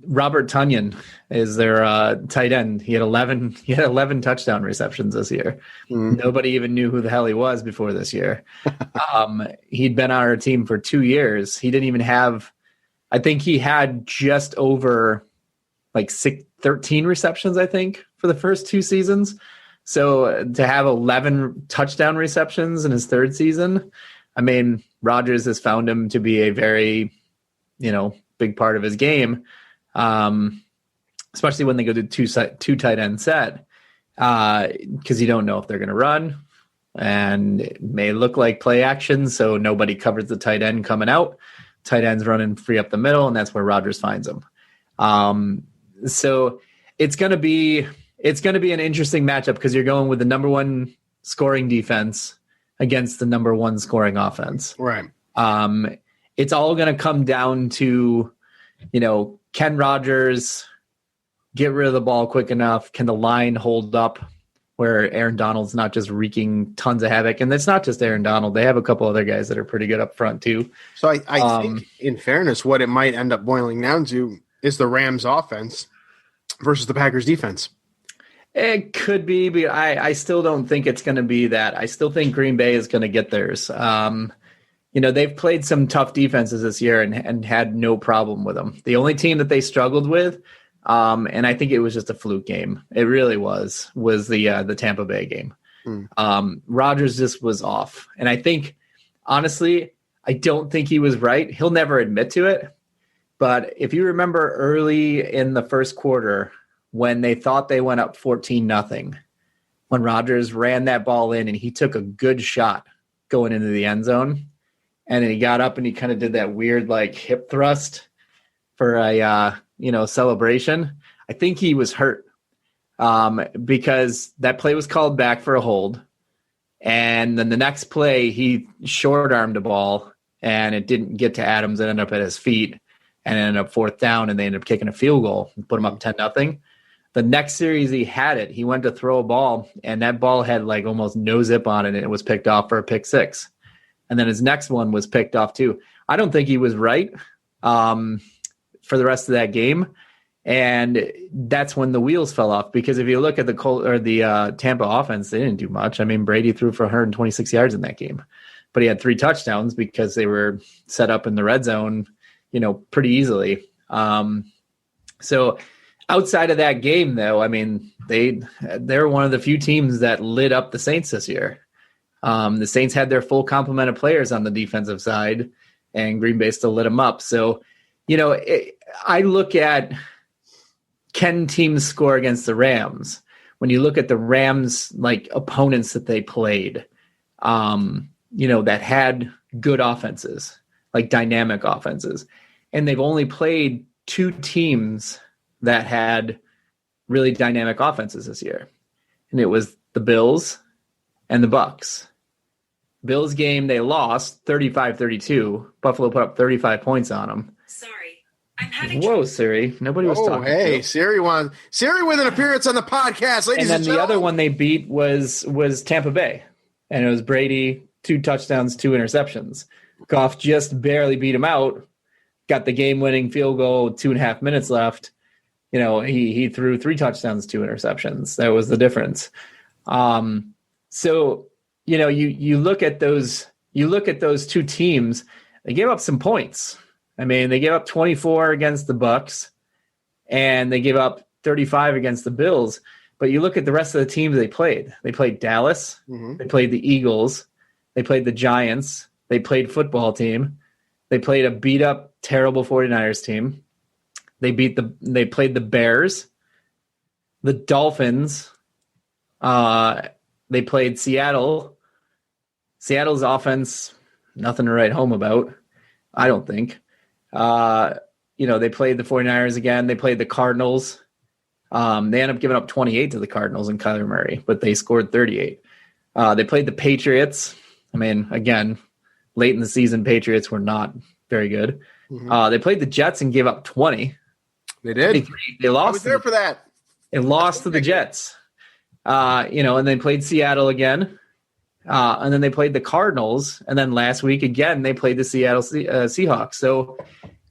Robert Tonyan is their tight end. He had 11 touchdown receptions this year. Nobody even knew who the hell he was before this year. He'd been on our team for 2 years. He didn't even have, I think he had just over 13 receptions, I think, for the first 2 seasons. So to have 11 touchdown receptions in his 3rd season, I mean, Rodgers has found him to be a very, big part of his game, especially when they go to two tight end set, because you don't know if they're going to run, and it may look like play action, so nobody covers the tight end coming out. Tight end's running free up the middle, and that's where Rodgers finds him. So it's going to be an interesting matchup because you're going with the number 1 scoring defense against the number 1 scoring offense. Right. It's all going to come down to, can Rodgers get rid of the ball quick enough? Can the line hold up where Aaron Donald's not just wreaking tons of havoc? And it's not just Aaron Donald. They have a couple other guys that are pretty good up front too. So I think, in fairness, what it might end up boiling down to is the Rams offense versus the Packers defense. It could be, but I still don't think it's going to be that. I still think Green Bay is going to get theirs. They've played some tough defenses this year and had no problem with them. The only team that they struggled with, and I think it was just a fluke game. It really was the Tampa Bay game. Rodgers just was off. And I think, honestly, I don't think he was right. He'll never admit to it. But if you remember early in the first quarter when they thought they went up 14-0, when Rodgers ran that ball in and he took a good shot going into the end zone, and then he got up and he kind of did that weird like hip thrust for a celebration. I think he was hurt because that play was called back for a hold. And then the next play, he short-armed a ball, and it didn't get to Adams. It ended up at his feet, and it ended up 4th down, and they ended up kicking a field goal and put him up 10-0. The next series he had it. He went to throw a ball, and that ball had like almost no zip on it, and it was picked off for a pick 6. And then his next one was picked off too. I don't think he was right for the rest of that game. And that's when the wheels fell off, because if you look at the Tampa offense, they didn't do much. I mean, Brady threw for 126 yards in that game, but he had 3 touchdowns because they were set up in the red zone, pretty easily. So outside of that game, though, I mean, they're one of the few teams that lit up the Saints this year. The Saints had their full complement of players on the defensive side, and Green Bay still lit them up. So, I look at, can teams score against the Rams? When you look at the Rams, like opponents that they played, that had good offenses, like dynamic offenses, and they've only played 2 teams that had really dynamic offenses this year. And it was the Bills and the Bucks. Bills game, they lost 35-32. Buffalo put up 35 points on them. Sorry, I'm having Whoa, Siri. Nobody was talking. Hey, to. Siri with an appearance on the podcast, ladies and then the other gentlemen. one they beat was Tampa Bay. And it was Brady, 2 touchdowns, 2 interceptions. Goff just barely beat him out. Got the game-winning field goal, 2.5 minutes left. He threw 3 touchdowns, 2 interceptions. That was the difference. So, you look at those 2 teams, they gave up some points. I mean, they gave up 24 against the Bucks, and they gave up 35 against the Bills. But you look at the rest of the teams they played. They played Dallas. Mm-hmm. They played the Eagles. They played the Giants. They played football team. They played a beat-up, terrible 49ers team. They played the Bears, the Dolphins. They played Seattle. Seattle's offense, nothing to write home about, I don't think. They played the 49ers again. They played the Cardinals. They ended up giving up 28 to the Cardinals and Kyler Murray, but they scored 38. They played the Patriots. I mean, again, late in the season, Patriots were not very good. Mm-hmm. They played the Jets and gave up 20. They did. They lost. I was there for that. It lost to the Jets. And they played Seattle again. And then they played the Cardinals. And then last week, again, they played the Seattle Seahawks. So,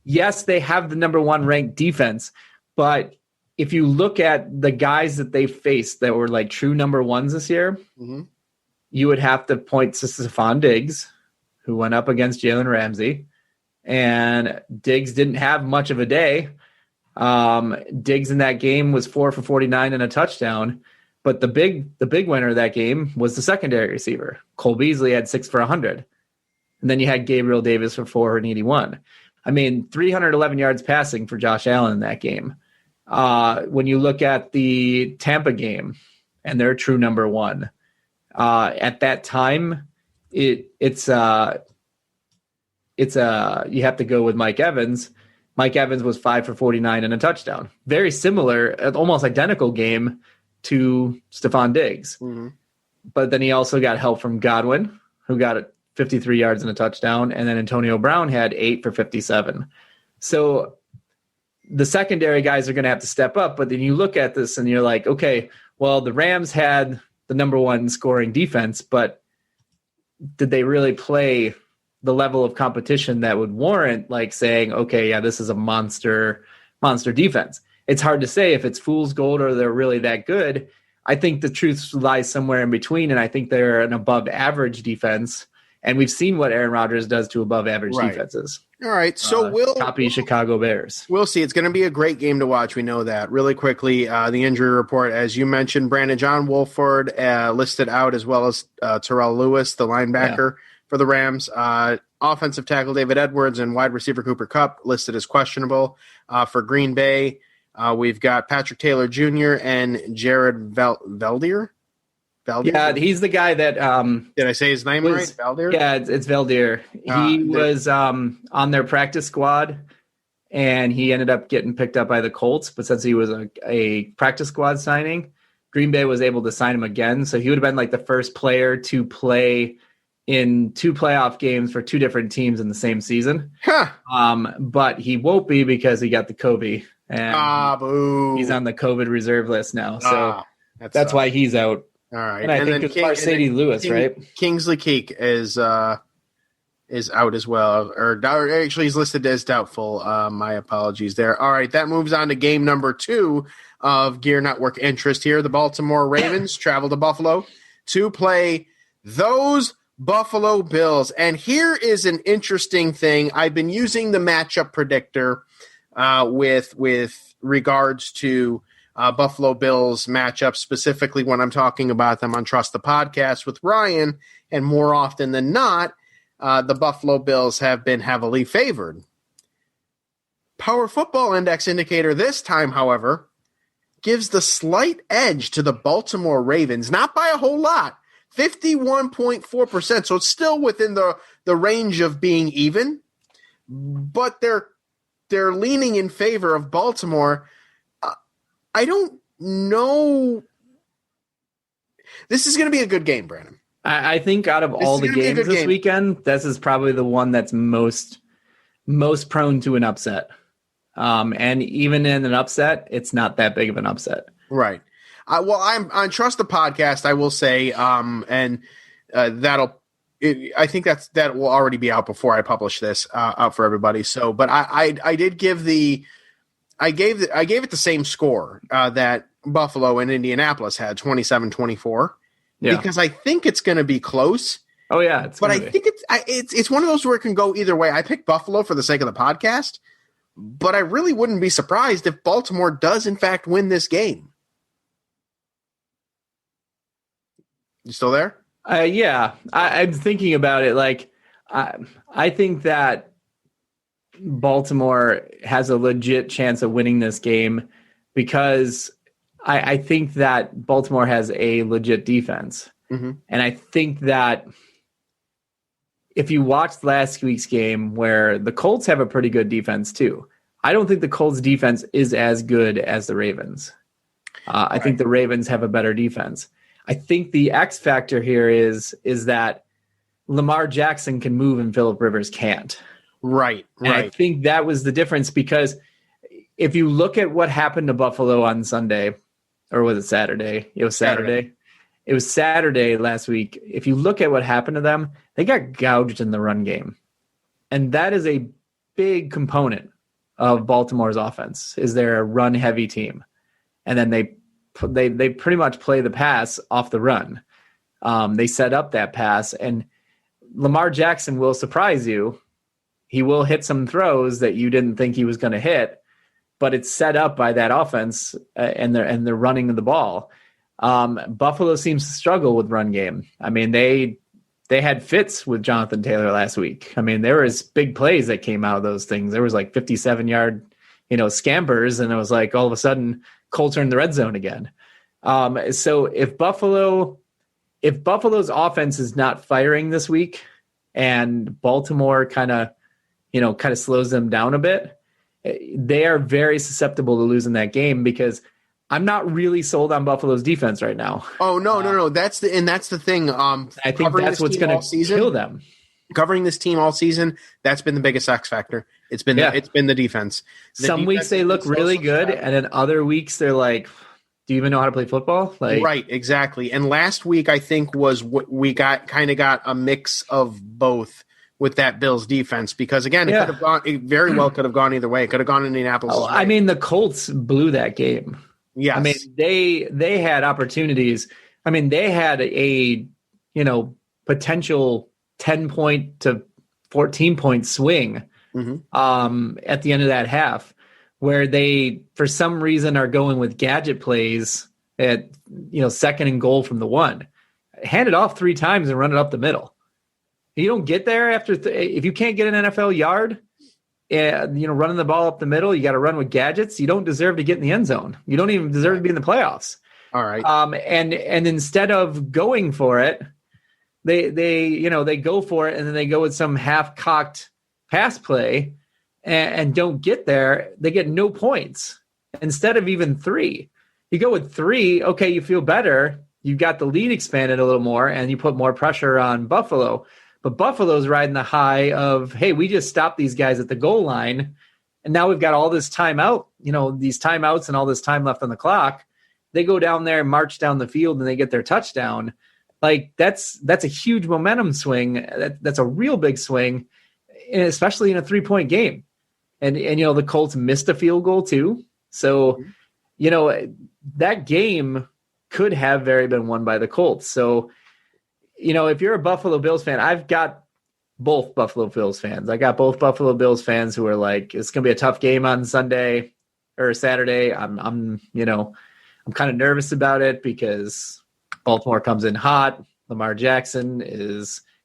yes, they have the number 1 ranked defense. But if you look at the guys that they faced that were like true number 1s this year, mm-hmm. you would have to point to Stephon Diggs, who went up against Jalen Ramsey. And Diggs didn't have much of a day. Diggs in that game was 4 for 49 and a touchdown. But the big winner of that game was the secondary receiver. Cole Beasley had 6 for 100. And then you had Gabriel Davis for 481. I mean, 311 yards passing for Josh Allen in that game. When you look at the Tampa game and their true number 1, at that time, it's you have to go with Mike Evans. Mike Evans was 5 for 49 and a touchdown. Very similar, almost identical game to Stephon Diggs. Mm-hmm. But then he also got help from Godwin, who got 53 yards and a touchdown, and then Antonio Brown had 8 for 57. So the secondary guys are going to have to step up, but then you look at this and you're like, okay, well, the Rams had the number 1 scoring defense, but did they really play the level of competition that would warrant like saying, okay, yeah, this is a monster defense? It's hard to say if it's fool's gold or they're really that good. I think the truth lies somewhere in between, and I think they're an above average defense. And we've seen what Aaron Rodgers does to above average defenses. All right, so copy Chicago Bears. We'll see. It's going to be a great game to watch. We know that. Really quickly, the injury report, as you mentioned, Brandon John Wolford listed out, as well as Terrell Lewis, the linebacker for the Rams. Offensive tackle David Edwards and wide receiver Cooper Kupp listed as questionable. For Green Bay, we've got Patrick Taylor Jr. and Jared Veldier. Yeah, he's the guy that did I say his name right? Valdir? Yeah, it's Valdir. He was on their practice squad, and he ended up getting picked up by the Colts. But since he was a practice squad signing, Green Bay was able to sign him again. So he would have been like the first player to play in 2 playoff games for 2 different teams in the same season. Huh. But he won't be because he got the COVID, and boo. He's on the COVID reserve list now. So that's why he's out. All right, and I think it's Marcedes Lewis, right? Kingsley Keek is out as well, or actually he's listed as doubtful. My apologies there. All right, that moves on to game number 2 of Gear Network interest here. The Baltimore Ravens travel to Buffalo to play those Buffalo Bills. And here is an interesting thing. I've been using the matchup predictor with regards to Buffalo Bills matchup, specifically when I'm talking about them on Trust the Podcast with Ryan, and more often than not, the Buffalo Bills have been heavily favored. Power Football Index indicator this time, however, gives the slight edge to the Baltimore Ravens, not by a whole lot, 51.4%, so it's still within the range of being even, but they're leaning in favor of Baltimore. I don't know. This is going to be a good game, Brandon. I think out of all the games this weekend, this is probably the one that's most prone to an upset. And even in an upset, it's not that big of an upset. Right. Well, I'm on Trust the Podcast, I will say, I think that will already be out before I publish this out for everybody. So, but I did give I gave it the same score that Buffalo and Indianapolis had, 27-24, because I think it's going to be close. Oh yeah, but I think it's one of those where it can go either way. I picked Buffalo for the sake of the podcast, but I really wouldn't be surprised if Baltimore does in fact win this game. You still there? Yeah, I'm thinking about it. Like, I think that Baltimore has a legit chance of winning this game because I think that Baltimore has a legit defense. Mm-hmm. And I think that if you watched last week's game where the Colts have a pretty good defense too, I don't think the Colts defense is as good as the Ravens. I think the Ravens have a better defense. I think the X factor here is that Lamar Jackson can move and Phillip Rivers can't. Right. And I think that was the difference, because if you look at what happened to Buffalo on Sunday, or was it Saturday? It was Saturday. It was Saturday last week. If you look at what happened to them, they got gouged in the run game. And that is a big component of Baltimore's offense, is they're a run-heavy team. And then they pretty much play the pass off the run. They set up that pass, and Lamar Jackson will surprise you. He will hit some throws that you didn't think he was going to hit, but it's set up by that offense, and they're running the ball. Buffalo seems to struggle with run game. I mean, they had fits with Jonathan Taylor last week. I mean, there was big plays that came out of those things. There was like 57-yard, scampers, and it was like all of a sudden Colts are in the red zone again. So if Buffalo's offense is not firing this week, and Baltimore kind of slows them down a bit, they are very susceptible to losing that game, because I'm not really sold on Buffalo's defense right now. Oh, no. That's the thing. I think that's what's going to kill them. Covering this team all season, that's been the biggest X factor. It's been the defense. Some weeks they look really good, and then other weeks they're like, do you even know how to play football? Right, exactly. And last week I think was what we got a mix of both with that Bills defense, because again, it could have gone. It very well could have gone either way. It could have gone to Indianapolis. I mean, the Colts blew that game. Yes. I mean, they had opportunities. I mean, they had a, potential 10-point to 14-point swing at the end of that half, where they, for some reason, are going with gadget plays at, second and goal from the 1. Hand it off 3 times and run it up the middle. You don't get there after if you can't get an NFL yard, running the ball up the middle, you got to run with gadgets. You don't deserve to get in the end zone. You don't even deserve to be in the playoffs. All right. And instead of going for it, they go for it, and then they go with some half-cocked pass play and don't get there. They get no points instead of even 3. You go with 3, okay, you feel better. You got the lead expanded a little more, and you put more pressure on Buffalo. But Buffalo's riding the high of, hey, we just stopped these guys at the goal line, and now we've got all this timeout, these timeouts and all this time left on the clock. They go down there, march down the field, and they get their touchdown. Like, that's a huge momentum swing. That's a real big swing, especially in a 3-point game. And the Colts missed a field goal too. So, that game could have very been won by the Colts. So, if you're a Buffalo Bills fan, I've got both Buffalo Bills fans. I got both Buffalo Bills fans who are like, it's going to be a tough game on Sunday or Saturday. I'm kind of nervous about it because Baltimore comes in hot. Lamar Jackson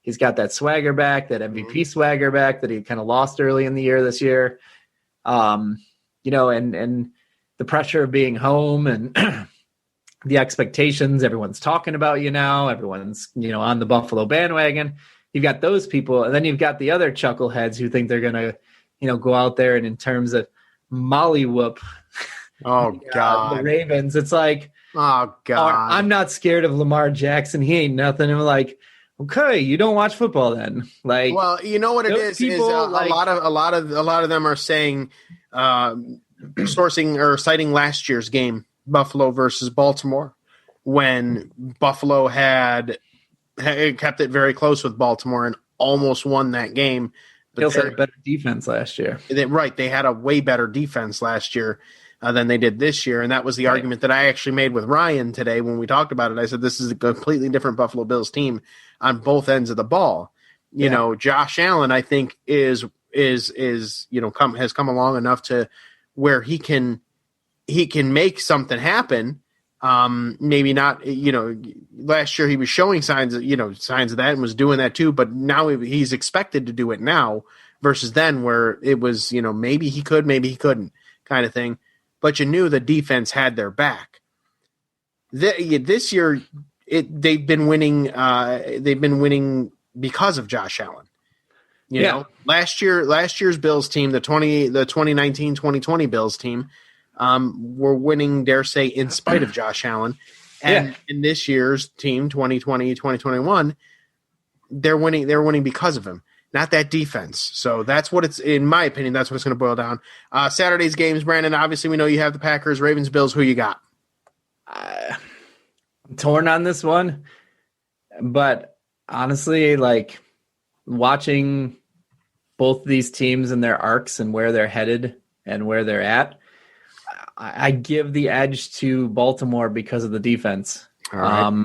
he's got that swagger back, that MVP swagger back that he kind of lost early in the year this year. And the pressure of being home and the expectations, everyone's talking about you now. Everyone's, on the Buffalo bandwagon. You've got those people, and then you've got the other chuckleheads who think they're going to, go out there and in terms of mollywhoop. Oh, God. The Ravens. It's like, oh, God. I'm not scared of Lamar Jackson. He ain't nothing. I'm like, okay, you don't watch football then. Like, well, you know what it is people, a lot of them are saying, sourcing or citing last year's game, Buffalo versus Baltimore, when Buffalo had kept it very close with Baltimore and almost won that game. They also had a better defense last year. They had a way better defense last year than they did this year, and that was the argument that I actually made with Ryan today when we talked about it. I said this is a completely different Buffalo Bills team on both ends of the ball. You know, Josh Allen, I think, has come along enough to where he can make something happen. Maybe not, last year he was showing signs of that and was doing that too, but now he's expected to do it now versus then where it was, maybe he could, maybe he couldn't kind of thing. But you knew the defense had their back. This year, they've been winning because of Josh Allen. You know, last year's Bills team, the 2019-2020 Bills team, were winning, dare say, in spite of Josh Allen. And in this year's team, 2020-2021, they're winning because of him, not that defense. So that's what it's, in my opinion, that's what it's going to boil down. Saturday's games, Brandon, obviously we know you have the Packers, Ravens, Bills. Who you got? I'm torn on this one, but honestly, like, watching both these teams and their arcs and where they're headed and where they're at, I give the edge to Baltimore because of the defense. All right.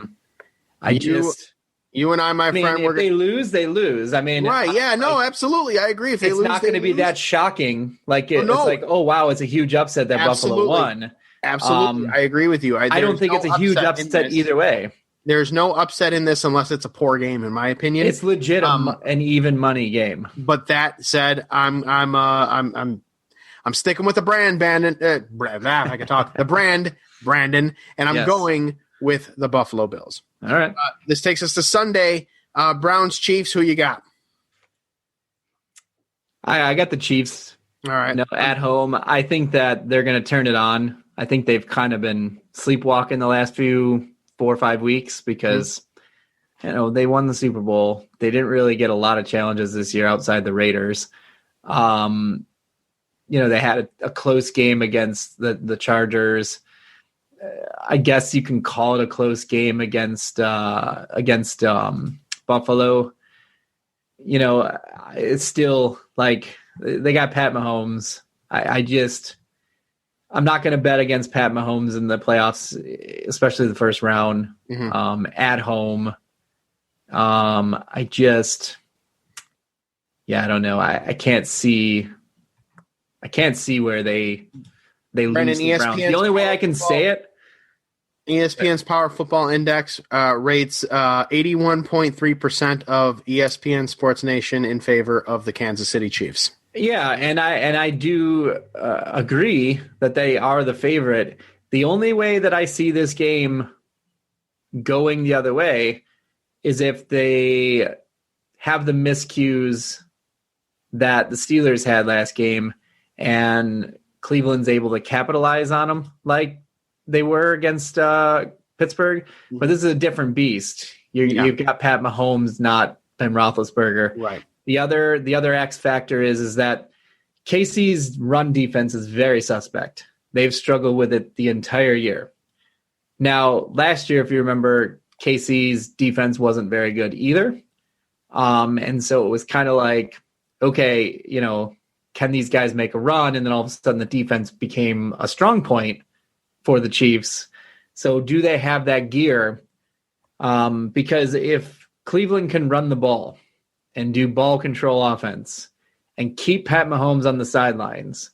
You and I, my friend, if they lose, they lose. I mean, right? Yeah, no, absolutely, I agree. If they it's lose, not going to be that shocking. Like it's like, oh wow, it's a huge upset that Buffalo won. Absolutely, I agree with you. I don't think it's a huge upset either way. There's no upset in this unless it's a poor game, in my opinion. It's legit an even money game. But that said, I'm sticking with the brand, Brandon. I can talk. The brand, Brandon, and I'm going with the Buffalo Bills. All right. This takes us to Sunday. Browns, Chiefs. Who you got? I got the Chiefs. All right. At home. I think that they're going to turn it on. I think they've kind of been sleepwalking the last 4 or 5 weeks because, they won the Super Bowl. They didn't really get a lot of challenges this year outside the Raiders. They had a close game against the Chargers. I guess you can call it a close game against Buffalo. It's still like they got Pat Mahomes. I I'm not going to bet against Pat Mahomes in the playoffs, especially the first round at home. I don't know. I can't see where they lose the Browns. The only way I can say it. ESPN's Power Football Index rates 81.3% of ESPN Sports Nation in favor of the Kansas City Chiefs. Yeah, and I do agree that they are the favorite. The only way that I see this game going the other way is if they have the miscues that the Steelers had last game and Cleveland's able to capitalize on them like they were against Pittsburgh. But this is a different beast. You've got Pat Mahomes, not Ben Roethlisberger. Right. The other X factor is that KC's run defense is very suspect. They've struggled with it the entire year. Now, last year, if you remember, KC's defense wasn't very good either. And so it was kind of like, okay, can these guys make a run? And then all of a sudden the defense became a strong point for the Chiefs. So do they have that gear? Because if Cleveland can run the ball and do ball control offense and keep Pat Mahomes on the sidelines,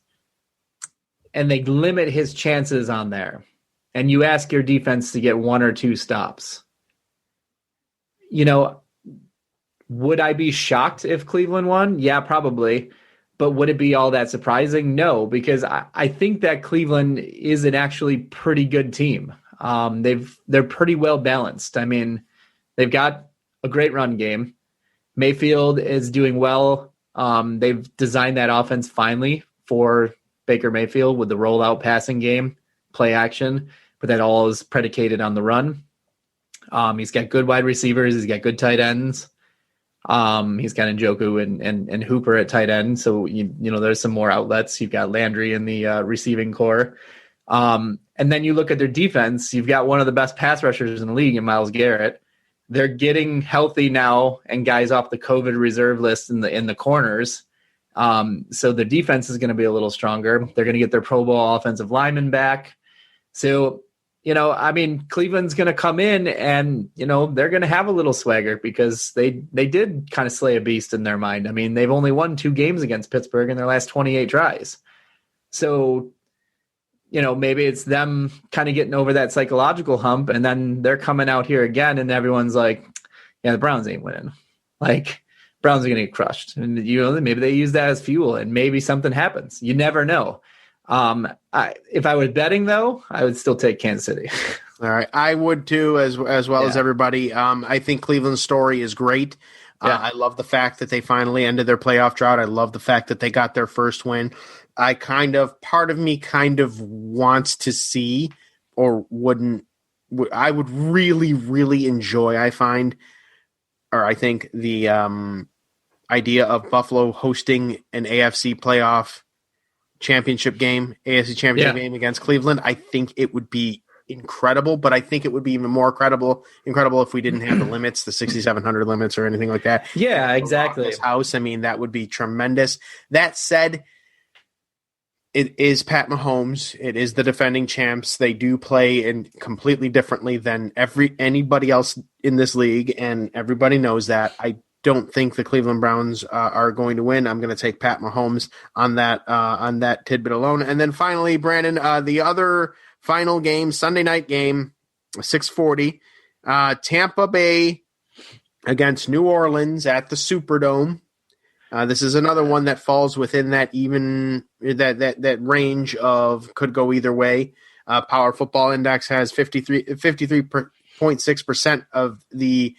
and they limit his chances on there, and you ask your defense to get 1 or 2 stops, would I be shocked if Cleveland won? Yeah, probably. But would it be all that surprising? No, because I think that Cleveland is an actually pretty good team. They're pretty well balanced. I mean, they've got a great run game. Mayfield is doing well. They've designed that offense finally for Baker Mayfield with the rollout passing game, play action, but that all is predicated on the run. He's got good wide receivers. He's got good tight ends. He's got Njoku and Hooper at tight end. So, there's some more outlets. You've got Landry in the receiving core. And then you look at their defense. You've got one of the best pass rushers in the league in Myles Garrett. They're getting healthy now and guys off the COVID reserve list in the corners. So the defense is going to be a little stronger. They're going to get their Pro Bowl offensive lineman back. So, Cleveland's going to come in and, they're going to have a little swagger because they did kind of slay a beast in their mind. I mean, they've only won 2 games against Pittsburgh in their last 28 tries. So, maybe it's them kind of getting over that psychological hump, and then they're coming out here again and everyone's like, yeah, the Browns ain't winning. Like, Browns are going to get crushed. And, maybe they use that as fuel and maybe something happens. You never know. If I was betting, though, I would still take Kansas City. All right. I would, too, as well as everybody. I think Cleveland's story is great. I love the fact that they finally ended their playoff drought. I love the fact that they got their first win. Part of me kind of wants to see, or I would really, really enjoy, I think the idea of Buffalo hosting an AFC playoff championship game, AFC championship game against Cleveland. I think it would be incredible, but I think it would be even more incredible if we didn't have the limits, the 6,700 limits or anything like that. Yeah, exactly. This house, that would be tremendous. That said, it is Pat Mahomes. It is the defending champs. They do play in completely differently than anybody else in this league, and everybody knows that. I don't think the Cleveland Browns are going to win. I'm going to take Pat Mahomes on that tidbit alone. And then finally, Brandon, the other final game, Sunday night game, 6:40, Tampa Bay against New Orleans at the Superdome. This is another one that falls within that that range of could go either way. Power Football Index has 53.6% of the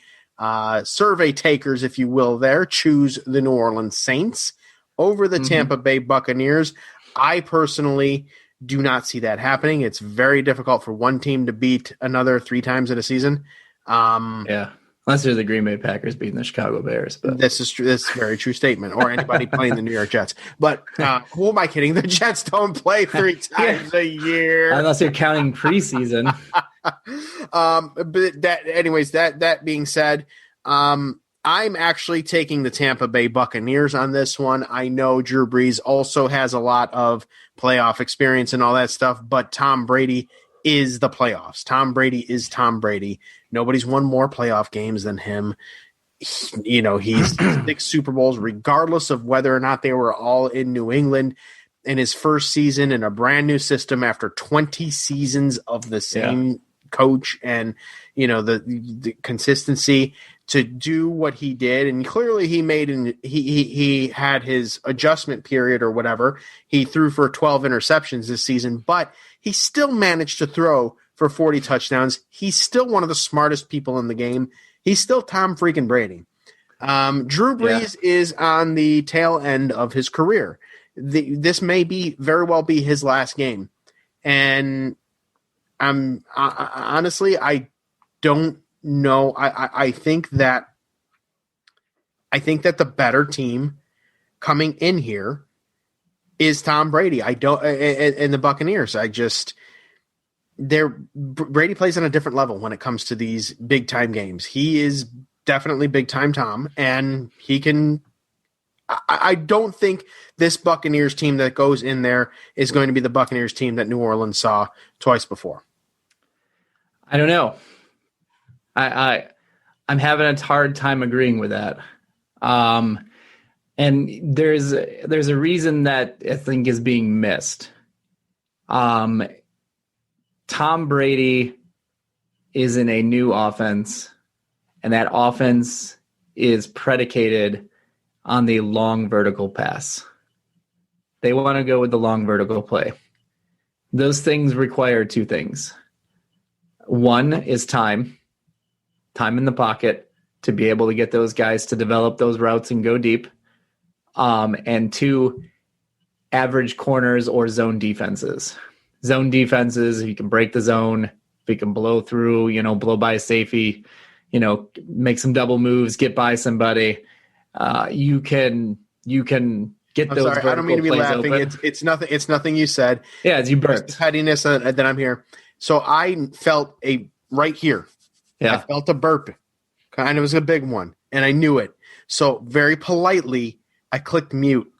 survey takers, if you will, there choose the New Orleans Saints over the Tampa Bay Buccaneers. I personally do not see that happening. It's very difficult for one team to beat another 3 times in a season. Unless they're the Green Bay Packers beating the Chicago Bears. But this is true. This is a very true statement. Or anybody playing the New York Jets. But who am I kidding? The Jets don't play 3 times a year. Unless you're counting preseason. But that being said, I'm actually taking the Tampa Bay Buccaneers on this one. I know Drew Brees also has a lot of playoff experience and all that stuff, but Tom Brady is the playoffs. Tom Brady is Tom Brady. Nobody's won more playoff games than him. He's 6 Super Bowls, regardless of whether or not they were all in New England, in his first season in a brand new system after 20 seasons of the same coach and, the consistency to do what he did. And clearly he had his adjustment period or whatever. He threw for 12 interceptions this season, but he still managed to throw for 40 touchdowns. He's still one of the smartest people in the game. He's still Tom freaking Brady. Drew Brees is on the tail end of his career. This may very well be his last game. And honestly, I don't know. I think that the better team coming in here is Tom Brady. I don't, and the Buccaneers. Brady plays on a different level when it comes to these big time games. He is definitely big time Tom, and he can. I don't think this Buccaneers team that goes in there is going to be the Buccaneers team that New Orleans saw twice before. I don't know. I'm having a hard time agreeing with that. And there's a reason that I think is being missed. Tom Brady is in a new offense, and that offense is predicated on the long vertical pass. They want to go with the long vertical play. Those things require 2 things. One is time in the pocket to be able to get those guys to develop those routes and go deep. And 2, average corners or zone defenses. Zone defenses, you can break the zone, if you can blow through, blow by a safety, make some double moves, get by somebody. You can get I'm those. Sorry, I don't mean to be laughing. Open. It's nothing. It's nothing you said. Yeah, it's you burnt. It's pettiness that I'm here. So I felt right here. Yeah, I felt a burp. Kind of was a big one, and I knew it. So very politely, I clicked mute,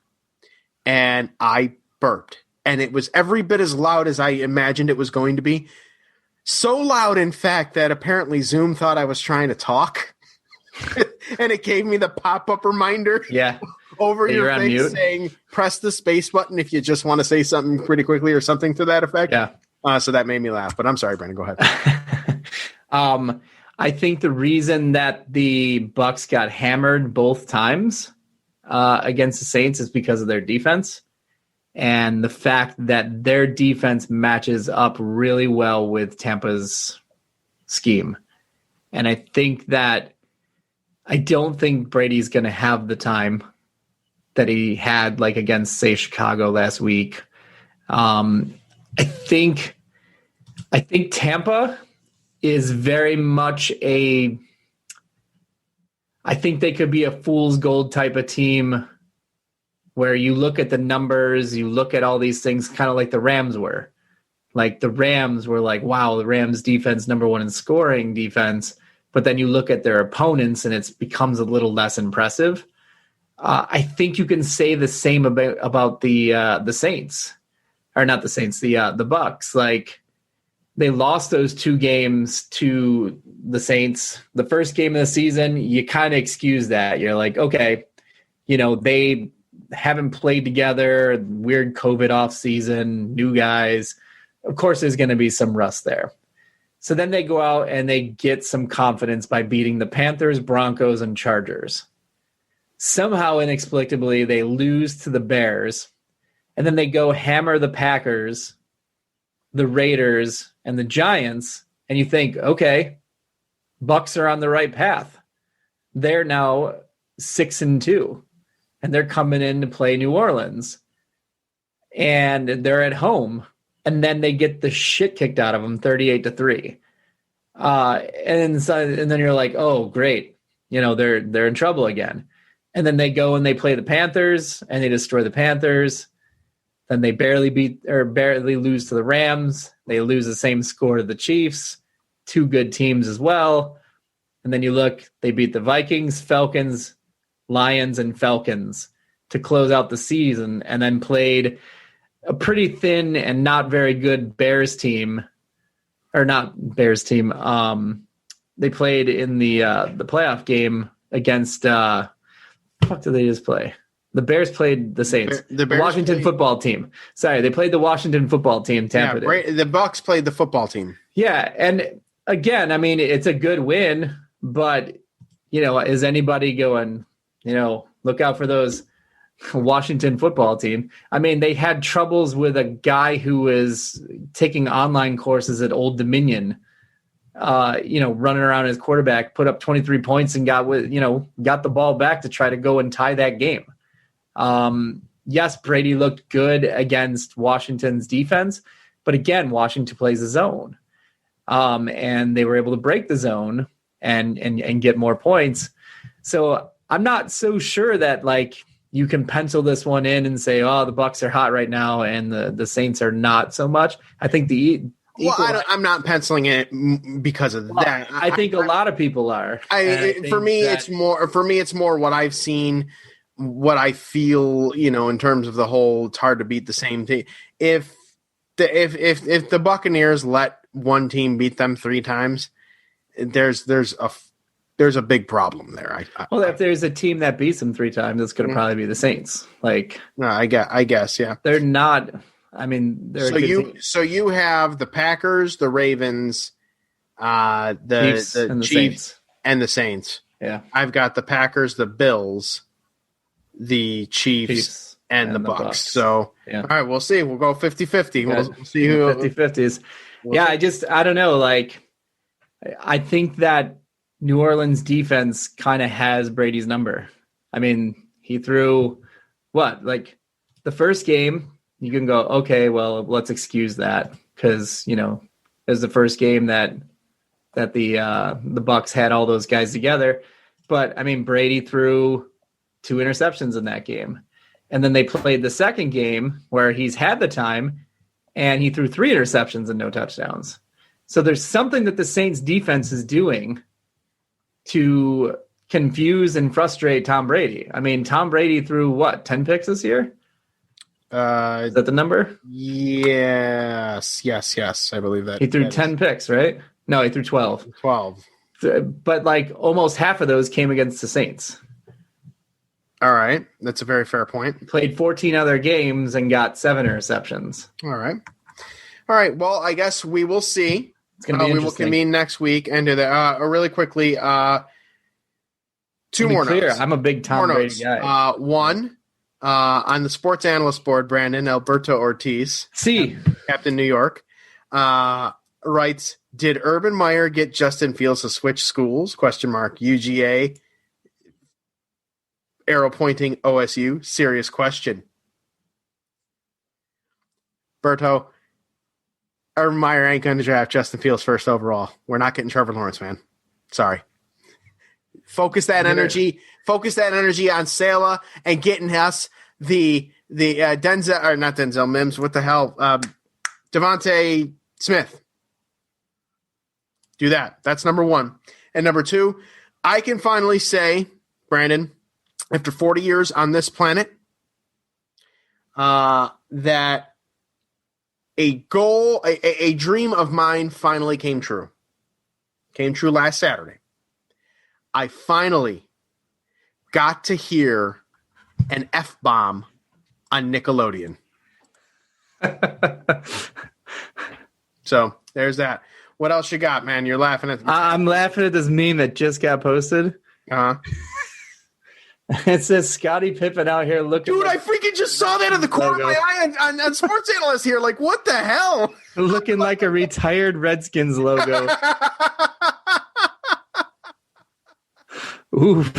and I burped. And it was every bit as loud as I imagined it was going to be. So loud, in fact, that apparently Zoom thought I was trying to talk. And it gave me the pop-up reminder over your face saying, press the space button if you just want to say something pretty quickly or something to that effect. Yeah. So that made me laugh. But I'm sorry, Brandon, go ahead. I think the reason that the Bucks got hammered both times against the Saints is because of their defense. And the fact that their defense matches up really well with Tampa's scheme. And I don't think Brady's going to have the time that he had against, say, Chicago last week. I think Tampa is very much I think they could be a fool's gold type of team where you look at the numbers, you look at all these things kind of like the Rams were. Like the Rams were like, wow, the Rams defense, number 1 in scoring defense. But then you look at their opponents and it becomes a little less impressive. I think you can say the same about the Saints, or not the Saints, the Bucks. Like they lost those 2 games to the Saints. The first game of the season, you kind of excuse that. You're like, okay, they haven't played together, weird COVID off season, new guys. Of course, there's going to be some rust there. So then they go out and they get some confidence by beating the Panthers, Broncos, and Chargers. Somehow, inexplicably, they lose to the Bears, and then they go hammer the Packers, the Raiders, and the Giants, and you think, okay, Bucks are on the right path. They're now 6-2, and they're coming in to play New Orleans, and they're at home. And then they get the shit kicked out of them, 38-3. And then you're like, oh, great. They're in trouble again. And then they go and they play the Panthers and they destroy the Panthers. Then they barely lose to the Rams. They lose the same score to the Chiefs. 2 good teams as well. And then you look, they beat the Vikings, Falcons, Lions, and Falcons to close out the season, and then played a pretty thin and not very good Bears team, or not Bears team. They played in the playoff game against what the fuck did they just play? The Bears played the Saints. The Washington football team. Sorry, they played the Washington football team. Tampa did. The Bucs played the football team. Yeah, and again, I mean, it's a good win, but is anybody going? Look out for those Washington football team. I mean, they had troubles with a guy who was taking online courses at Old Dominion. Running around as quarterback, put up 23 points and got the ball back to try to go and tie that game. Yes, Brady looked good against Washington's defense, but again, Washington plays a zone. And they were able to break the zone and get more points. So I'm not so sure that you can pencil this one in and say, oh, the Bucs are hot right now and the Saints are not so much. I think I'm not penciling it because of that. I think a lot of people are. For me, it's more what I've seen, what I feel, in terms of the whole. It's hard to beat the same team. If the Buccaneers let one team beat them 3 times, there's a big problem there. If there's a team that beats them 3 times, it's going to probably be the Saints. No, I guess, yeah. They're not. I mean, so you have the Packers, the Ravens, the Chiefs, and the Saints. Yeah, I've got the Packers, the Bills, the Chiefs and the Bucs. So, yeah. All right, we'll see. We'll go 50-50. We'll see who 50-50s. I don't know. I think that New Orleans defense kind of has Brady's number. I mean, he threw the first game. You can go, okay, well, let's excuse that because, it was the first game that the Bucs had all those guys together. But, I mean, Brady threw 2 interceptions in that game. And then they played the second game where he's had the time, and he threw 3 interceptions and no touchdowns. So there's something that the Saints defense is doing to confuse and frustrate Tom Brady. I mean, Tom Brady threw, 10 picks this year? Is that the number? Yes. I believe that. He threw 10 picks, right? No, he threw 12. 12. But almost half of those came against the Saints. All right. That's a very fair point. He played 14 other games and got 7 interceptions. All right. Well, I guess we will see. It's going to be we will convene next week and do that. Really quickly, 2 more notes. I'm a big Tom Brady guy. One, on the sports analyst board, Brandon Alberto Ortiz, Captain New York, writes, did Urban Meyer get Justin Fields to switch schools? ? UGA, arrow pointing OSU. Serious question. Berto, Urban Meyer ain't going to draft Justin Fields first overall. We're not getting Trevor Lawrence, man. Sorry. Focus that energy on Sala and getting us the Denzel, or not Denzel Mims. What the hell? Devontae Smith. Do that. That's number 1. And number 2, I can finally say, Brandon, after 40 years on this planet, that a dream of mine finally came true. Came true last Saturday. I finally got to hear an F-bomb on Nickelodeon. So there's that. What else you got, man? You're laughing at. I'm laughing at this meme that just got posted. It says Scottie Pippen out here looking. Dude, I freaking just saw that in the corner of my eye on Sports Analyst here. Like, what the hell? Looking like a retired Redskins logo. Oof.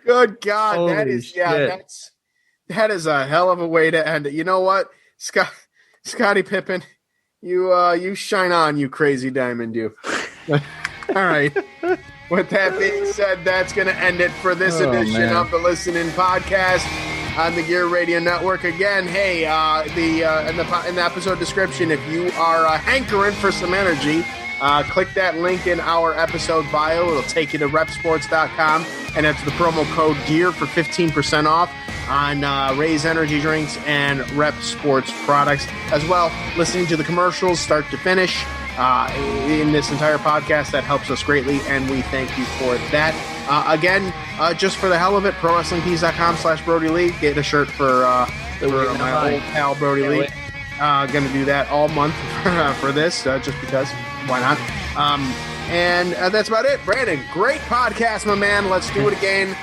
Good God. Holy that is, shit. that is a hell of a way to end it. You know what? Scottie Pippen, you shine on, you crazy diamond, you. All right. With that being said, that's going to end it for this edition of the Listening Podcast on the Gear Radio Network. Again, hey, in the episode description, if you are hankering for some energy, click that link in our episode bio. It'll take you to repsports.com, and enter the promo code GEAR for 15% off on Raise Energy drinks and Rep Sports products. As well, listening to the commercials start to finish in this entire podcast, that helps us greatly, and we thank you for that. Again, just for the hell of it, ProWrestlingTees.com/Brody Lee. Get a shirt for my old pal Brody Lee. Going to do that all month for this, just because. Why not? And that's about it. Brandon, great podcast, my man. Let's do it again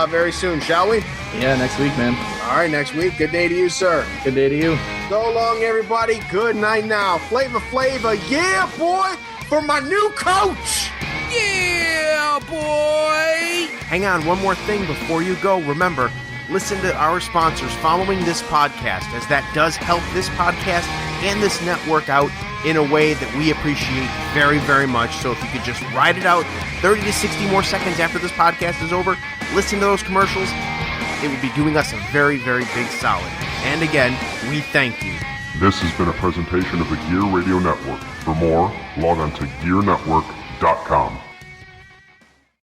very soon, shall we? Yeah, next week, man. All right, next week. Good day to you, sir. Good day to you. So long, everybody. Good night now. Flavor, yeah, boy, for my new coach. Yeah, boy! Hang on, one more thing before you go. Remember, listen to our sponsors following this podcast, as that does help this podcast and this network out in a way that we appreciate very, very much. So if you could just ride it out 30 to 60 more seconds after this podcast is over, listen to those commercials, it would be doing us a very, very big solid. And again, we thank you. This has been a presentation of the Gear Radio Network. For more, log on to GearNetwork.com.